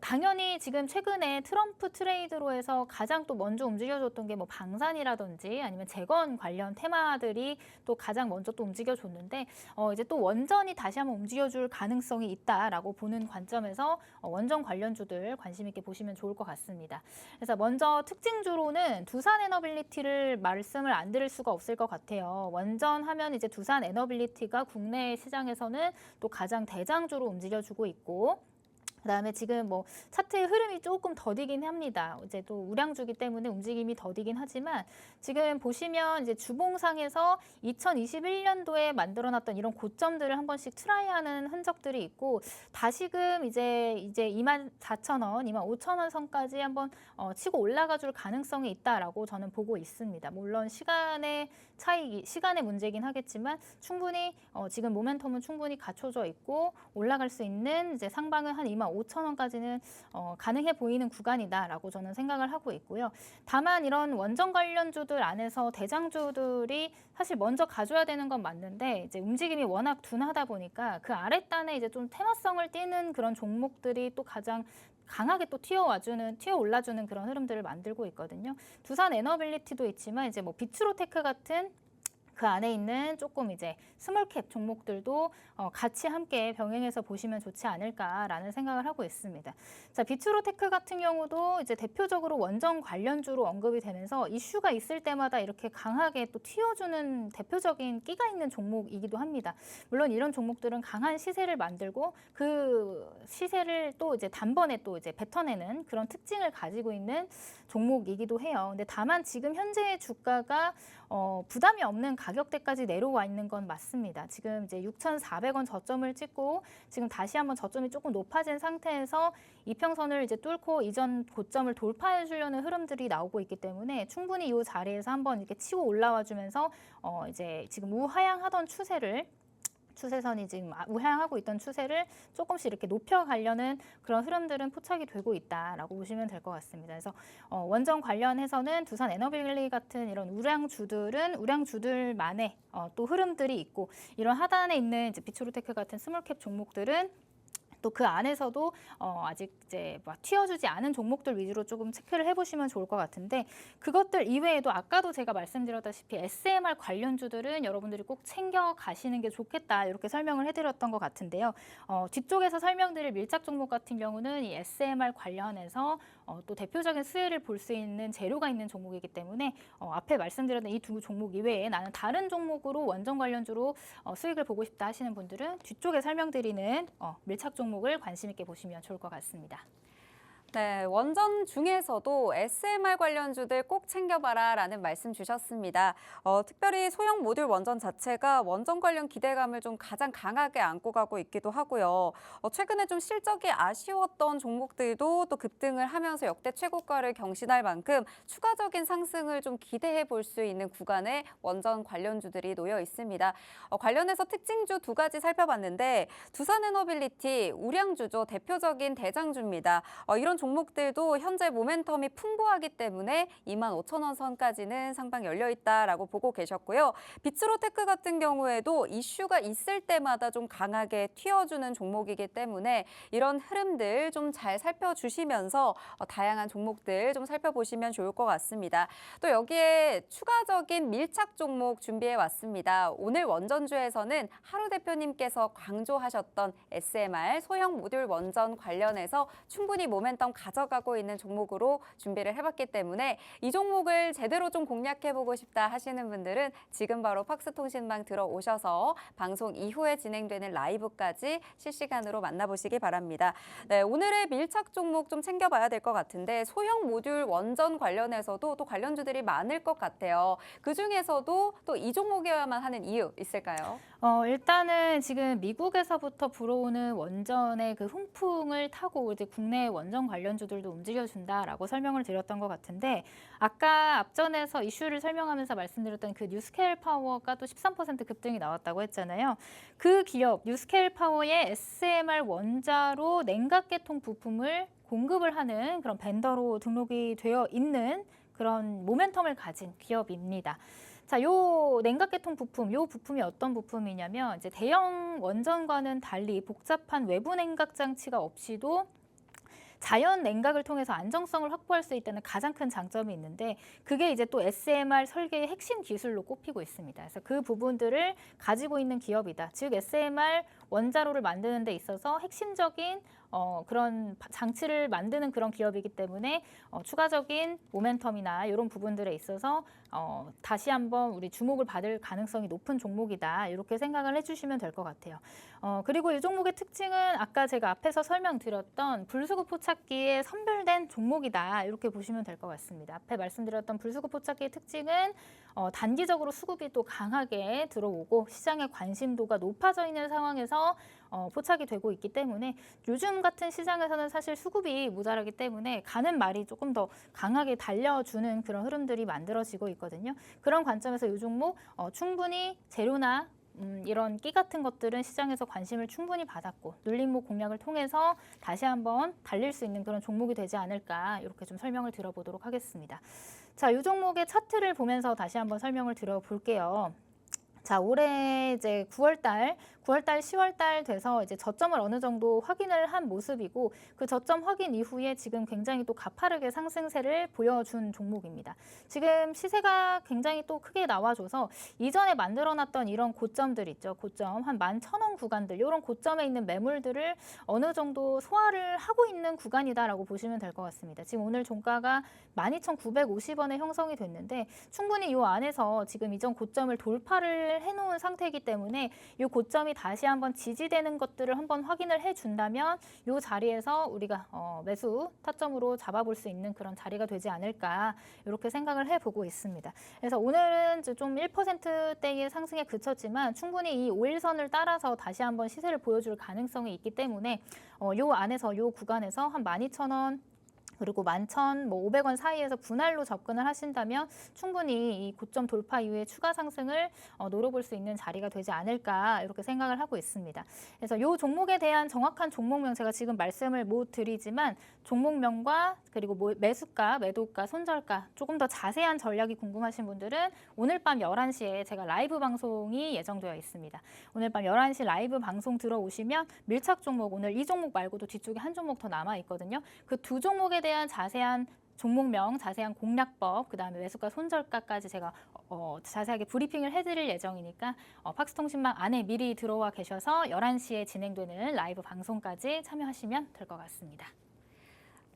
Speaker 2: 당연히 지금 최근에 트럼프 트레이드로 해서 가장 또 먼저 움직여줬던 게 뭐 방산이라든지 아니면 재건 관련 테마들이 또 가장 먼저 또 움직여줬는데 이제 또 원전이 다시 한번 움직여줄 가능성이 있다라고 보는 관점에서 원전 관련주들 관심 있게 보시면 좋을 것 같습니다. 그래서 먼저 특징주로는 두산 에너빌리티를 말씀을 안 드릴 수가 없을 것 같아요. 원전 하면 이제 두산 에너빌리티가 국내 시장에서는 또 가장 대장주로 움직여주고 있고 그다음에 지금 뭐 차트의 흐름이 조금 더디긴 합니다. 이제 또 우량주기 때문에 움직임이 더디긴 하지만 지금 보시면 이제 주봉상에서 2021년도에 만들어놨던 이런 고점들을 한 번씩 트라이하는 흔적들이 있고 다시금 이제 24,000원, 25,000원 선까지 한번 치고 올라가줄 가능성이 있다라고 저는 보고 있습니다. 물론 시간의 문제긴 하겠지만 충분히 지금 모멘텀은 충분히 갖춰져 있고 올라갈 수 있는 이제 상방은 한 25,000원까지는 가능해 보이는 구간이다라고 저는 생각을 하고 있고요. 다만 이런 원전 관련주들 안에서 대장주들이 사실 먼저 가져야 되는 건 맞는데 이제 움직임이 워낙 둔하다 보니까 그 아랫단에 이제 좀 테마성을 띠는 그런 종목들이 또 가장 강하게 또 튀어 올라주는 그런 흐름들을 만들고 있거든요. 두산 에너빌리티도 있지만 이제 뭐 비추로테크 같은 그 안에 있는 조금 이제 스몰캡 종목들도 같이 함께 병행해서 보시면 좋지 않을까라는 생각을 하고 있습니다. 자, 비추로테크 같은 경우도 이제 대표적으로 원전 관련주로 언급이 되면서 이슈가 있을 때마다 이렇게 강하게 또 튀어주는 대표적인 끼가 있는 종목이기도 합니다. 물론 이런 종목들은 강한 시세를 만들고 그 시세를 또 이제 단번에 또 이제 뱉어내는 그런 특징을 가지고 있는 종목이기도 해요. 근데 다만 지금 현재의 주가가 부담이 없는 가격대까지 내려와 있는 건 맞습니다. 지금 이제 6,400원 저점을 찍고 지금 다시 한번 저점이 조금 높아진 상태에서 이평선을 이제 뚫고 이전 고점을 돌파해 주려는 흐름들이 나오고 있기 때문에 충분히 이 자리에서 한번 이렇게 치고 올라와 주면서 이제 지금 우하향하던 추세를 추세선이 지금 우향하고 있던 추세를 조금씩 이렇게 높여가려는 그런 흐름들은 포착이 되고 있다라고 보시면 될 것 같습니다. 그래서 원전 관련해서는 두산 에너빌리 같은 이런 우량주들만의 또 흐름들이 있고, 이런 하단에 있는 이제 비츠로테크 같은 스몰캡 종목들은 또 그 안에서도 아직 이제 막 튀어주지 않은 종목들 위주로 조금 체크를 해보시면 좋을 것 같은데, 그것들 이외에도 아까도 제가 말씀드렸다시피 SMR 관련주들은 여러분들이 꼭 챙겨 가시는 게 좋겠다, 이렇게 설명을 해드렸던 것 같은데요. 뒤쪽에서 설명드릴 밀착 종목 같은 경우는 이 SMR 관련해서 또 대표적인 수혜를 볼 수 있는 재료가 있는 종목이기 때문에 앞에 말씀드렸던 이 두 종목 이외에 나는 다른 종목으로 원전 관련주로 수익을 보고 싶다 하시는 분들은 뒤쪽에 설명드리는 밀착 종목을 관심 있게 보시면 좋을 것 같습니다.
Speaker 1: 네, 원전 중에서도 SMR 관련주들 꼭 챙겨봐라 라는 말씀 주셨습니다. 특별히 소형 모듈 원전 자체가 원전 관련 기대감을 좀 가장 강하게 안고 가고 있기도 하고요. 최근에 좀 실적이 아쉬웠던 종목들도 또 급등을 하면서 역대 최고가를 경신할 만큼 추가적인 상승을 좀 기대해 볼 수 있는 구간에 원전 관련주들이 놓여 있습니다. 관련해서 특징주 두 가지 살펴봤는데, 두산에너빌리티, 우량주죠. 대표적인 대장주입니다. 이런 종목들도 현재 모멘텀이 풍부하기 때문에 25,000원 선까지는 상방 열려 있다라고 보고 계셨고요. 비츠로테크 같은 경우에도 이슈가 있을 때마다 좀 강하게 튀어주는 종목이기 때문에 이런 흐름들 좀 잘 살펴주시면서 다양한 종목들 좀 살펴보시면 좋을 것 같습니다. 또 여기에 추가적인 밀착 종목 준비해 왔습니다. 오늘 원전주에서는 하루 대표님께서 강조하셨던 SMR 소형 모듈 원전 관련해서 충분히 모멘텀 가져가고 있는 종목으로 준비를 해봤기 때문에 이 종목을 제대로 좀 공략해보고 싶다 하시는 분들은 지금 바로 팍스통신망 들어오셔서 방송 이후에 진행되는 라이브까지 실시간으로 만나보시기 바랍니다. 네, 오늘의 밀착 종목 좀 챙겨봐야 될 것 같은데, 소형 모듈 원전 관련해서도 또 관련주들이 많을 것 같아요. 그중에서도 또 이 종목이어야만 하는 이유 있을까요?
Speaker 2: 일단은 지금 미국에서부터 불어오는 원전의 그 훈풍을 타고 이제 국내 원전 관련주들도 움직여준다라고 설명을 드렸던 것 같은데, 아까 앞전에서 이슈를 설명하면서 말씀드렸던 그 뉴스케일 파워가 또 13% 급등이 나왔다고 했잖아요. 그 기업 뉴스케일 파워의 SMR 원자로 냉각계통 부품을 공급을 하는 그런 벤더로 등록이 되어 있는 그런 모멘텀을 가진 기업입니다. 자, 요 냉각계통 부품, 요 부품이 어떤 부품이냐면 이제 대형 원전과는 달리 복잡한 외부 냉각 장치가 없이도 자연 냉각을 통해서 안정성을 확보할 수 있다는 가장 큰 장점이 있는데, 그게 이제 또 SMR 설계의 핵심 기술로 꼽히고 있습니다. 그래서 그 부분들을 가지고 있는 기업이다. 즉 SMR 원자로를 만드는 데 있어서 핵심적인 그런 장치를 만드는 그런 기업이기 때문에 추가적인 모멘텀이나 이런 부분들에 있어서 다시 한번 우리 주목을 받을 가능성이 높은 종목이다, 이렇게 생각을 해주시면 될 것 같아요. 그리고 이 종목의 특징은 아까 제가 앞에서 설명드렸던 불수급 포착기에 선별된 종목이다, 이렇게 보시면 될 것 같습니다. 앞에 말씀드렸던 불수급 포착기의 특징은 단기적으로 수급이 또 강하게 들어오고 시장의 관심도가 높아져 있는 상황에서 포착이 되고 있기 때문에, 요즘 같은 시장에서는 사실 수급이 모자라기 때문에 가는 말이 조금 더 강하게 달려주는 그런 흐름들이 만들어지고 있거든요. 그런 관점에서 이 종목 충분히 재료나 이런 끼 같은 것들은 시장에서 관심을 충분히 받았고 눌림목 공략을 통해서 다시 한번 달릴 수 있는 그런 종목이 되지 않을까, 이렇게 좀 설명을 드려보도록 하겠습니다. 자, 이 종목의 차트를 보면서 다시 한번 설명을 드려볼게요. 자, 올해 이제 9월달, 10월달 돼서 이제 저점을 어느 정도 확인을 한 모습이고, 그 저점 확인 이후에 지금 굉장히 또 가파르게 상승세를 보여준 종목입니다. 지금 시세가 굉장히 또 크게 나와줘서 이전에 만들어놨던 이런 고점들 있죠. 고점 한 11,000원 구간들, 이런 고점에 있는 매물들을 어느 정도 소화를 하고 있는 구간이다라고 보시면 될 것 같습니다. 지금 오늘 종가가 12,950원에 형성이 됐는데 충분히 이 안에서 지금 이전 고점을 돌파를 해놓은 상태이기 때문에 이 고점이 다시 한번 지지되는 것들을 한번 확인을 해준다면 이 자리에서 우리가 매수 타점으로 잡아볼 수 있는 그런 자리가 되지 않을까, 이렇게 생각을 해보고 있습니다. 그래서 오늘은 좀 1%대의 상승에 그쳤지만 충분히 이 5일선을 따라서 다시 한번 시세를 보여줄 가능성이 있기 때문에 이 안에서 이 구간에서 한 12,000원 그리고 11,500원 사이에서 분할로 접근을 하신다면 충분히 이 고점 돌파 이후에 추가 상승을 노려볼 수 있는 자리가 되지 않을까 이렇게 생각을 하고 있습니다. 그래서 이 종목에 대한 정확한 종목명 제가 지금 말씀을 못 드리지만 종목명과 그리고 매수가, 매도가, 손절가 조금 더 자세한 전략이 궁금하신 분들은 오늘 밤 11시에 제가 라이브 방송이 예정되어 있습니다. 오늘 밤 11시 라이브 방송 들어오시면 밀착 종목 오늘 이 종목 말고도 뒤쪽에 한 종목 더 남아 있거든요. 그 두 종목에 대한 자세한 종목명, 자세한 공략법, 그다음에 매수가 손절가까지 제가 자세하게 브리핑을 해드릴 예정이니까 팍스통신망 안에 미리 들어와 계셔서 11시에 진행되는 라이브 방송까지 참여하시면 될 것 같습니다.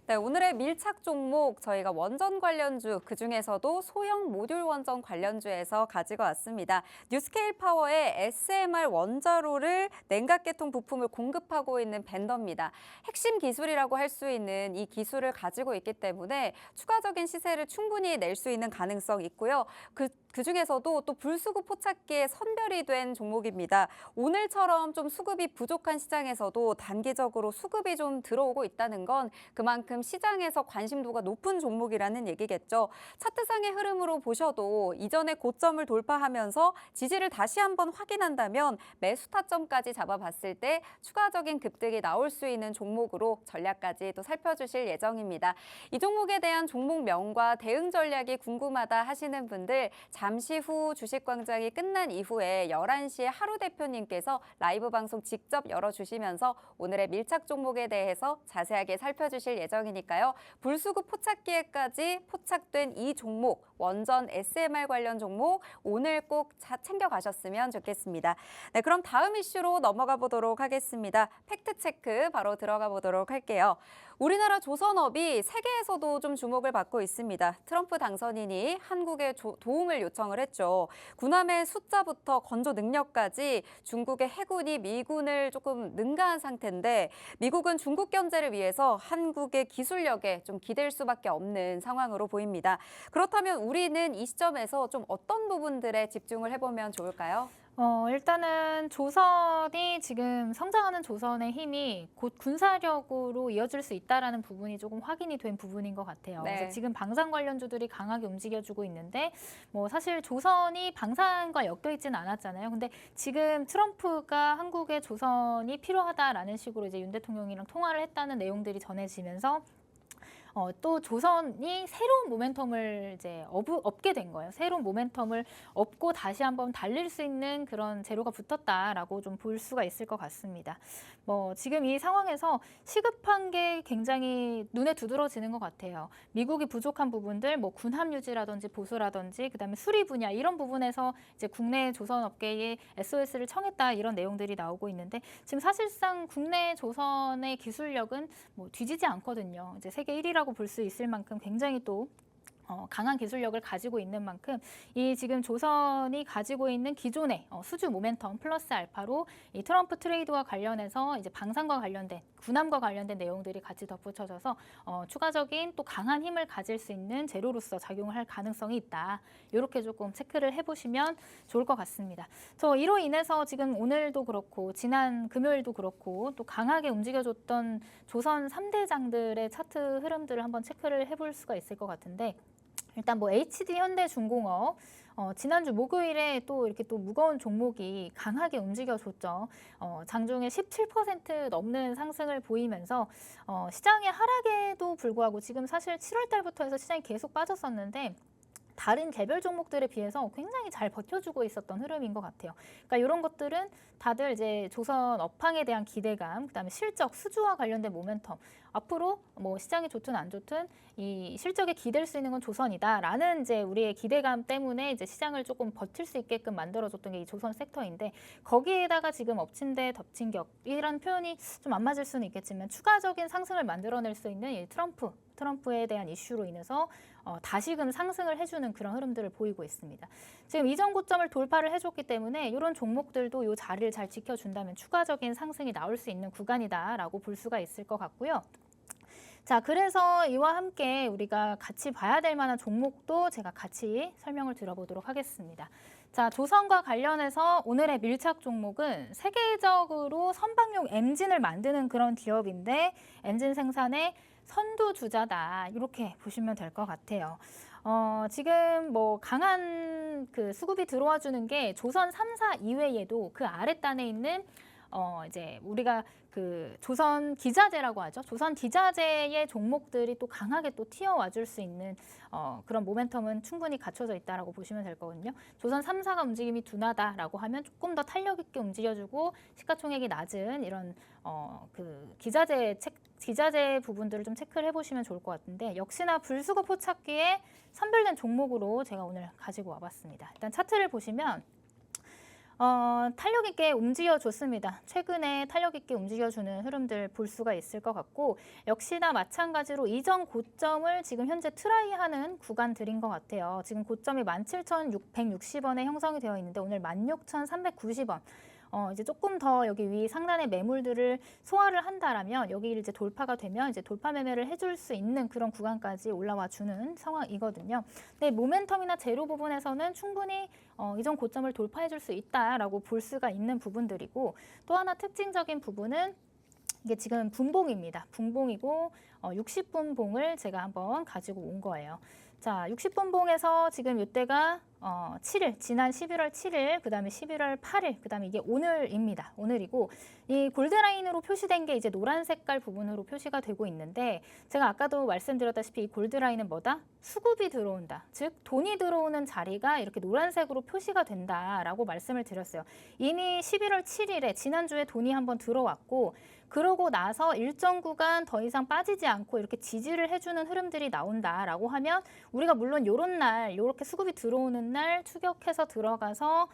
Speaker 1: 네, 오늘의 밀착 종목 저희가 원전 관련주 그중에서도 소형 모듈 원전 관련주에서 가지고 왔습니다. 뉴스케일 파워의 SMR 원자로를 냉각계통 부품을 공급하고 있는 벤더입니다. 핵심 기술이라고 할 수 있는 이 기술을 가지고 있기 때문에 추가적인 시세를 충분히 낼 수 있는 가능성이 있고요. 그중에서도 또 불수급 포착기에 선별이 된 종목입니다. 오늘처럼 좀 수급이 부족한 시장에서도 단기적으로 수급이 좀 들어오고 있다는 건 그만큼 시장에서 관심도가 높은 종목이라는 얘기겠죠. 차트상의 흐름으로 보셔도 이전에 고점을 돌파하면서 지지를 다시 한번 확인한다면 매수 타점까지 잡아봤을 때 추가적인 급등이 나올 수 있는 종목으로 전략까지 또 살펴주실 예정입니다. 이 종목에 대한 종목명과 대응 전략이 궁금하다 하시는 분들 잠시 후 주식광장이 끝난 이후에 11시에 하루 대표님께서 라이브 방송 직접 열어주시면서 오늘의 밀착 종목에 대해서 자세하게 살펴주실 예정이니까요. 불수급 포착기에까지 포착된 이 종목, 원전 SMR 관련 종목 오늘 꼭 챙겨가셨으면 좋겠습니다. 네, 그럼 다음 이슈로 넘어가 보도록 하겠습니다. 팩트체크 바로 들어가 보도록 할게요. 우리나라 조선업이 세계에서도 좀 주목을 받고 있습니다. 트럼프 당선인이 한국에 도움을 요청을 했죠. 군함의 숫자부터 건조 능력까지 중국의 해군이 미군을 조금 능가한 상태인데 미국은 중국 견제를 위해서 한국의 기술력에 좀 기댈 수밖에 없는 상황으로 보입니다. 그렇다면 우리는 이 시점에서 좀 어떤 부분들에 집중을 해보면 좋을까요?
Speaker 2: 일단은 조선이 지금 성장하는 조선의 힘이 곧 군사력으로 이어질 수 있다라는 부분이 조금 확인이 된 부분인 것 같아요.
Speaker 1: 네.
Speaker 2: 그래서 지금 방산 관련주들이 강하게 움직여주고 있는데 뭐 사실 조선이 방산과 엮여 있지는 않았잖아요. 근데 지금 트럼프가 한국에 조선이 필요하다라는 식으로 이제 윤 대통령이랑 통화를 했다는 내용들이 전해지면서 또 조선이 새로운 모멘텀을 이제 얻게 된 거예요. 새로운 모멘텀을 얻고 다시 한번 달릴 수 있는 그런 재료가 붙었다라고 좀 볼 수가 있을 것 같습니다. 뭐 지금 이 상황에서 시급한 게 굉장히 눈에 두드러지는 것 같아요. 미국이 부족한 부분들, 뭐 군함 유지라든지 보수라든지, 그다음에 수리 분야 이런 부분에서 이제 국내 조선 업계에 SOS를 청했다 이런 내용들이 나오고 있는데 지금 사실상 국내 조선의 기술력은 뭐 뒤지지 않거든요. 이제 세계 1위라고 볼 수 있을 만큼 굉장히 또 강한 기술력을 가지고 있는 만큼 이 지금 조선이 가지고 있는 기존의 수주 모멘텀 플러스 알파로 이 트럼프 트레이드와 관련해서 이제 방산과 관련된 군함과 관련된 내용들이 같이 덧붙여져서 추가적인 또 강한 힘을 가질 수 있는 재료로서 작용을 할 가능성이 있다. 이렇게 조금 체크를 해보시면 좋을 것 같습니다. 이로 인해서 지금 오늘도 그렇고 지난 금요일도 그렇고 또 강하게 움직여줬던 조선 3대장들의 차트 흐름들을 한번 체크를 해볼 수가 있을 것 같은데 일단 뭐 HD 현대중공업 지난주 목요일에 또 이렇게 또 무거운 종목이 강하게 움직여줬죠. 장중에 17% 넘는 상승을 보이면서 시장의 하락에도 불구하고 지금 사실 7월 달부터 해서 시장이 계속 빠졌었는데 다른 개별 종목들에 비해서 굉장히 잘 버텨주고 있었던 흐름인 것 같아요. 그러니까 이런 것들은 다들 이제 조선 업황에 대한 기대감, 그다음에 실적, 수주와 관련된 모멘텀, 앞으로 뭐 시장이 좋든 안 좋든 이 실적에 기댈 수 있는 건 조선이다라는 이제 우리의 기대감 때문에 이제 시장을 조금 버틸 수 있게끔 만들어줬던 게 이 조선 섹터인데 거기에다가 지금 엎친 데 덮친 격이라는 표현이 좀 안 맞을 수는 있겠지만 추가적인 상승을 만들어낼 수 있는 이 트럼프에 대한 이슈로 인해서 다시금 상승을 해주는 그런 흐름들을 보이고 있습니다. 지금 이전 고점을 돌파를 해줬기 때문에 이런 종목들도 이 자리를 잘 지켜준다면 추가적인 상승이 나올 수 있는 구간이다라고 볼 수가 있을 것 같고요. 자, 그래서 이와 함께 우리가 같이 봐야 될 만한 종목도 제가 같이 설명을 드려보도록 하겠습니다. 자, 조선과 관련해서 오늘의 밀착 종목은 세계적으로 선박용 엔진을 만드는 그런 기업인데 엔진 생산의 선두주자다. 이렇게 보시면 될 것 같아요. 지금 뭐 강한 그 수급이 들어와 주는 게 조선 3사 이외에도 그 아랫단에 있는 이제 우리가 그 조선 기자재라고 하죠. 조선 기자재의 종목들이 또 강하게 또 튀어와 줄 수 있는 그런 모멘텀은 충분히 갖춰져 있다라고 보시면 될 거거든요. 조선 3사가 움직임이 둔하다라고 하면 조금 더 탄력 있게 움직여주고 시가총액이 낮은 이런 그 기자재 부분들을 좀 체크를 해보시면 좋을 것 같은데 역시나 불수급 포착기에 선별된 종목으로 제가 오늘 가지고 와봤습니다. 일단 차트를 보시면 탄력 있게 움직여줬습니다. 최근에 탄력 있게 움직여주는 흐름들 볼 수가 있을 것 같고 역시나 마찬가지로 이전 고점을 지금 현재 트라이하는 구간들인 것 같아요. 지금 고점이 17,660원에 형성이 되어 있는데 오늘 16,390원. 이제 조금 더 여기 위 상단의 매물들을 소화를 한다라면 여기를 이제 돌파가 되면 이제 돌파 매매를 해줄 수 있는 그런 구간까지 올라와 주는 상황이거든요. 근데 모멘텀이나 재료 부분에서는 충분히 이전 고점을 돌파해 줄 수 있다라고 볼 수가 있는 부분들이고 또 하나 특징적인 부분은 이게 지금 분봉입니다. 분봉이고 60분봉을 제가 한번 가지고 온 거예요. 자, 60분봉에서 지금 이때가 7일, 지난 11월 7일, 그 다음에 11월 8일, 그 다음에 이게 오늘입니다. 오늘이고 이 골드라인으로 표시된 게 이제 노란 색깔 부분으로 표시가 되고 있는데 제가 아까도 말씀드렸다시피 이 골드라인은 뭐다? 수급이 들어온다. 즉 돈이 들어오는 자리가 이렇게 노란색으로 표시가 된다라고 말씀을 드렸어요. 이미 11월 7일에 지난주에 돈이 한번 들어왔고 그러고 나서 일정 구간 더 이상 빠지지 않고 이렇게 지지를 해주는 흐름들이 나온다라고 하면 우리가 물론 요런 날, 이렇게 수급이 들어오는 날 추격해서 들어가서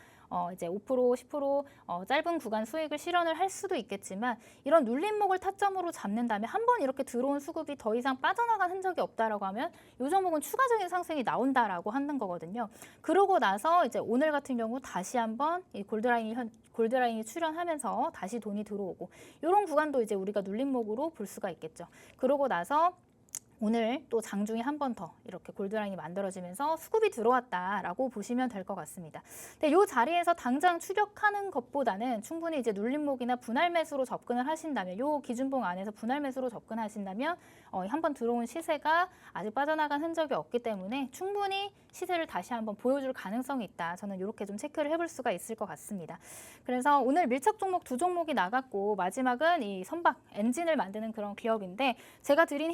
Speaker 2: 이제 5%, 10% 짧은 구간 수익을 실현을 할 수도 있겠지만 이런 눌림목을 타점으로 잡는 다음에 한번 이렇게 들어온 수급이 더 이상 빠져나간 흔적이 없다라고 하면 이 종목은 추가적인 상승이 나온다라고 하는 거거든요. 그러고 나서 이제 오늘 같은 경우 다시 한번 이 골드라인이 출현하면서 다시 돈이 들어오고 이런 구간도 이제 우리가 눌림목으로 볼 수가 있겠죠. 그러고 나서 오늘 또 장중에 한 번 더 이렇게 골드라인이 만들어지면서 수급이 들어왔다라고 보시면 될 것 같습니다. 근데 이 자리에서 당장 추격하는 것보다는 충분히 이제 눌림목이나 분할 매수로 접근을 하신다면 이 기준봉 안에서 분할 매수로 접근하신다면 한 번 들어온 시세가 아직 빠져나간 흔적이 없기 때문에 충분히 시세를 다시 한번 보여줄 가능성이 있다. 저는 이렇게 좀 체크를 해볼 수가 있을 것 같습니다. 그래서 오늘 밀착 종목 2종목이 나갔고 마지막은 이 선박 엔진을 만드는 그런 기업인데 제가 드린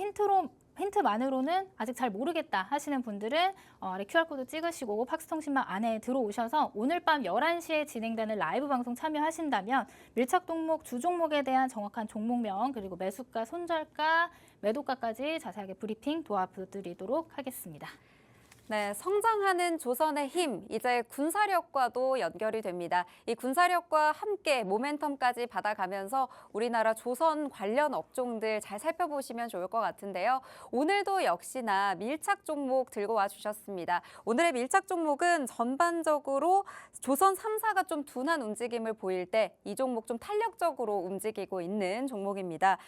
Speaker 2: 힌트만으로는 아직 잘 모르겠다 하시는 분들은 아래 QR코드 찍으시고 팍스통신망 안에 들어오셔서 오늘 밤 11시에 진행되는 라이브 방송 참여하신다면 밀착 종목 2종목에 대한 정확한 종목명 그리고 매수가, 손절가, 매도가까지 자세하게 브리핑 도와드리도록 하겠습니다.
Speaker 1: 네, 성장하는 조선의 힘, 이제 군사력과도 연결이 됩니다. 이 군사력과 함께 모멘텀까지 받아가면서 우리나라 조선 관련 업종들 잘 살펴보시면 좋을 것 같은데요. 오늘도 역시나 밀착 종목 들고 와 주셨습니다. 오늘의 밀착 종목은 전반적으로 조선 3사가 좀 둔한 움직임을 보일 때 이 종목 좀 탄력적으로 움직이고 있는 종목입니다.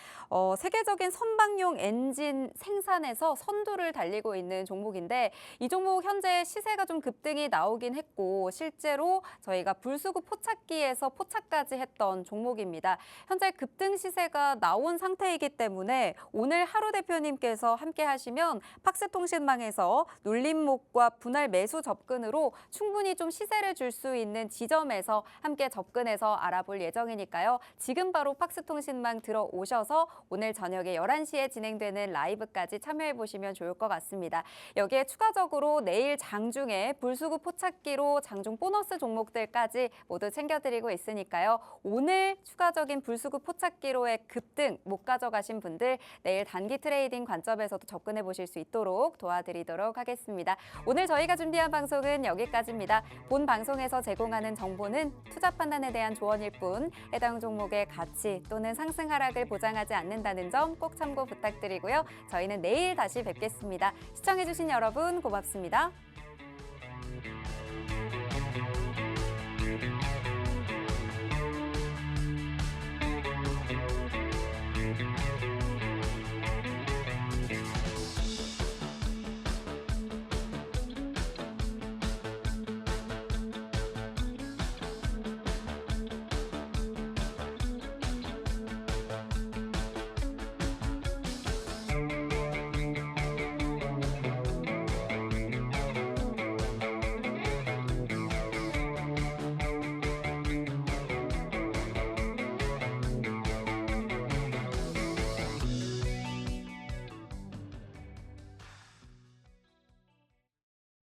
Speaker 1: 세계적인 선박용 엔진 생산에서 선두를 달리고 있는 종목인데 이 종목 현재 시세가 좀 급등이 나오긴 했고 실제로 저희가 불수급 포착기에서 포착까지 했던 종목입니다. 현재 급등 시세가 나온 상태이기 때문에 오늘 하루 대표님께서 함께 하시면 팍스통신망에서 눌림목과 분할 매수 접근으로 충분히 좀 시세를 줄 수 있는 지점에서 함께 접근해서 알아볼 예정이니까요. 지금 바로 팍스통신망 들어오셔서 오늘 저녁에 11시에 진행되는 라이브까지 참여해 보시면 좋을 것 같습니다. 여기에 추가적으로 내일 장중에 불수급 포착기로 장중 보너스 종목들까지 모두 챙겨드리고 있으니까요. 오늘 추가적인 불수급 포착기로의 급등 못 가져가신 분들 내일 단기 트레이딩 관점에서도 접근해 보실 수 있도록 도와드리도록 하겠습니다. 오늘 저희가 준비한 방송은 여기까지입니다. 본 방송에서 제공하는 정보는 투자 판단에 대한 조언일 뿐 해당 종목의 가치 또는 상승 하락을 보장하지 않는다는 점 꼭 참고 부탁드리고요. 저희는 내일 다시 뵙겠습니다. 시청해주신 여러분 고맙습니다.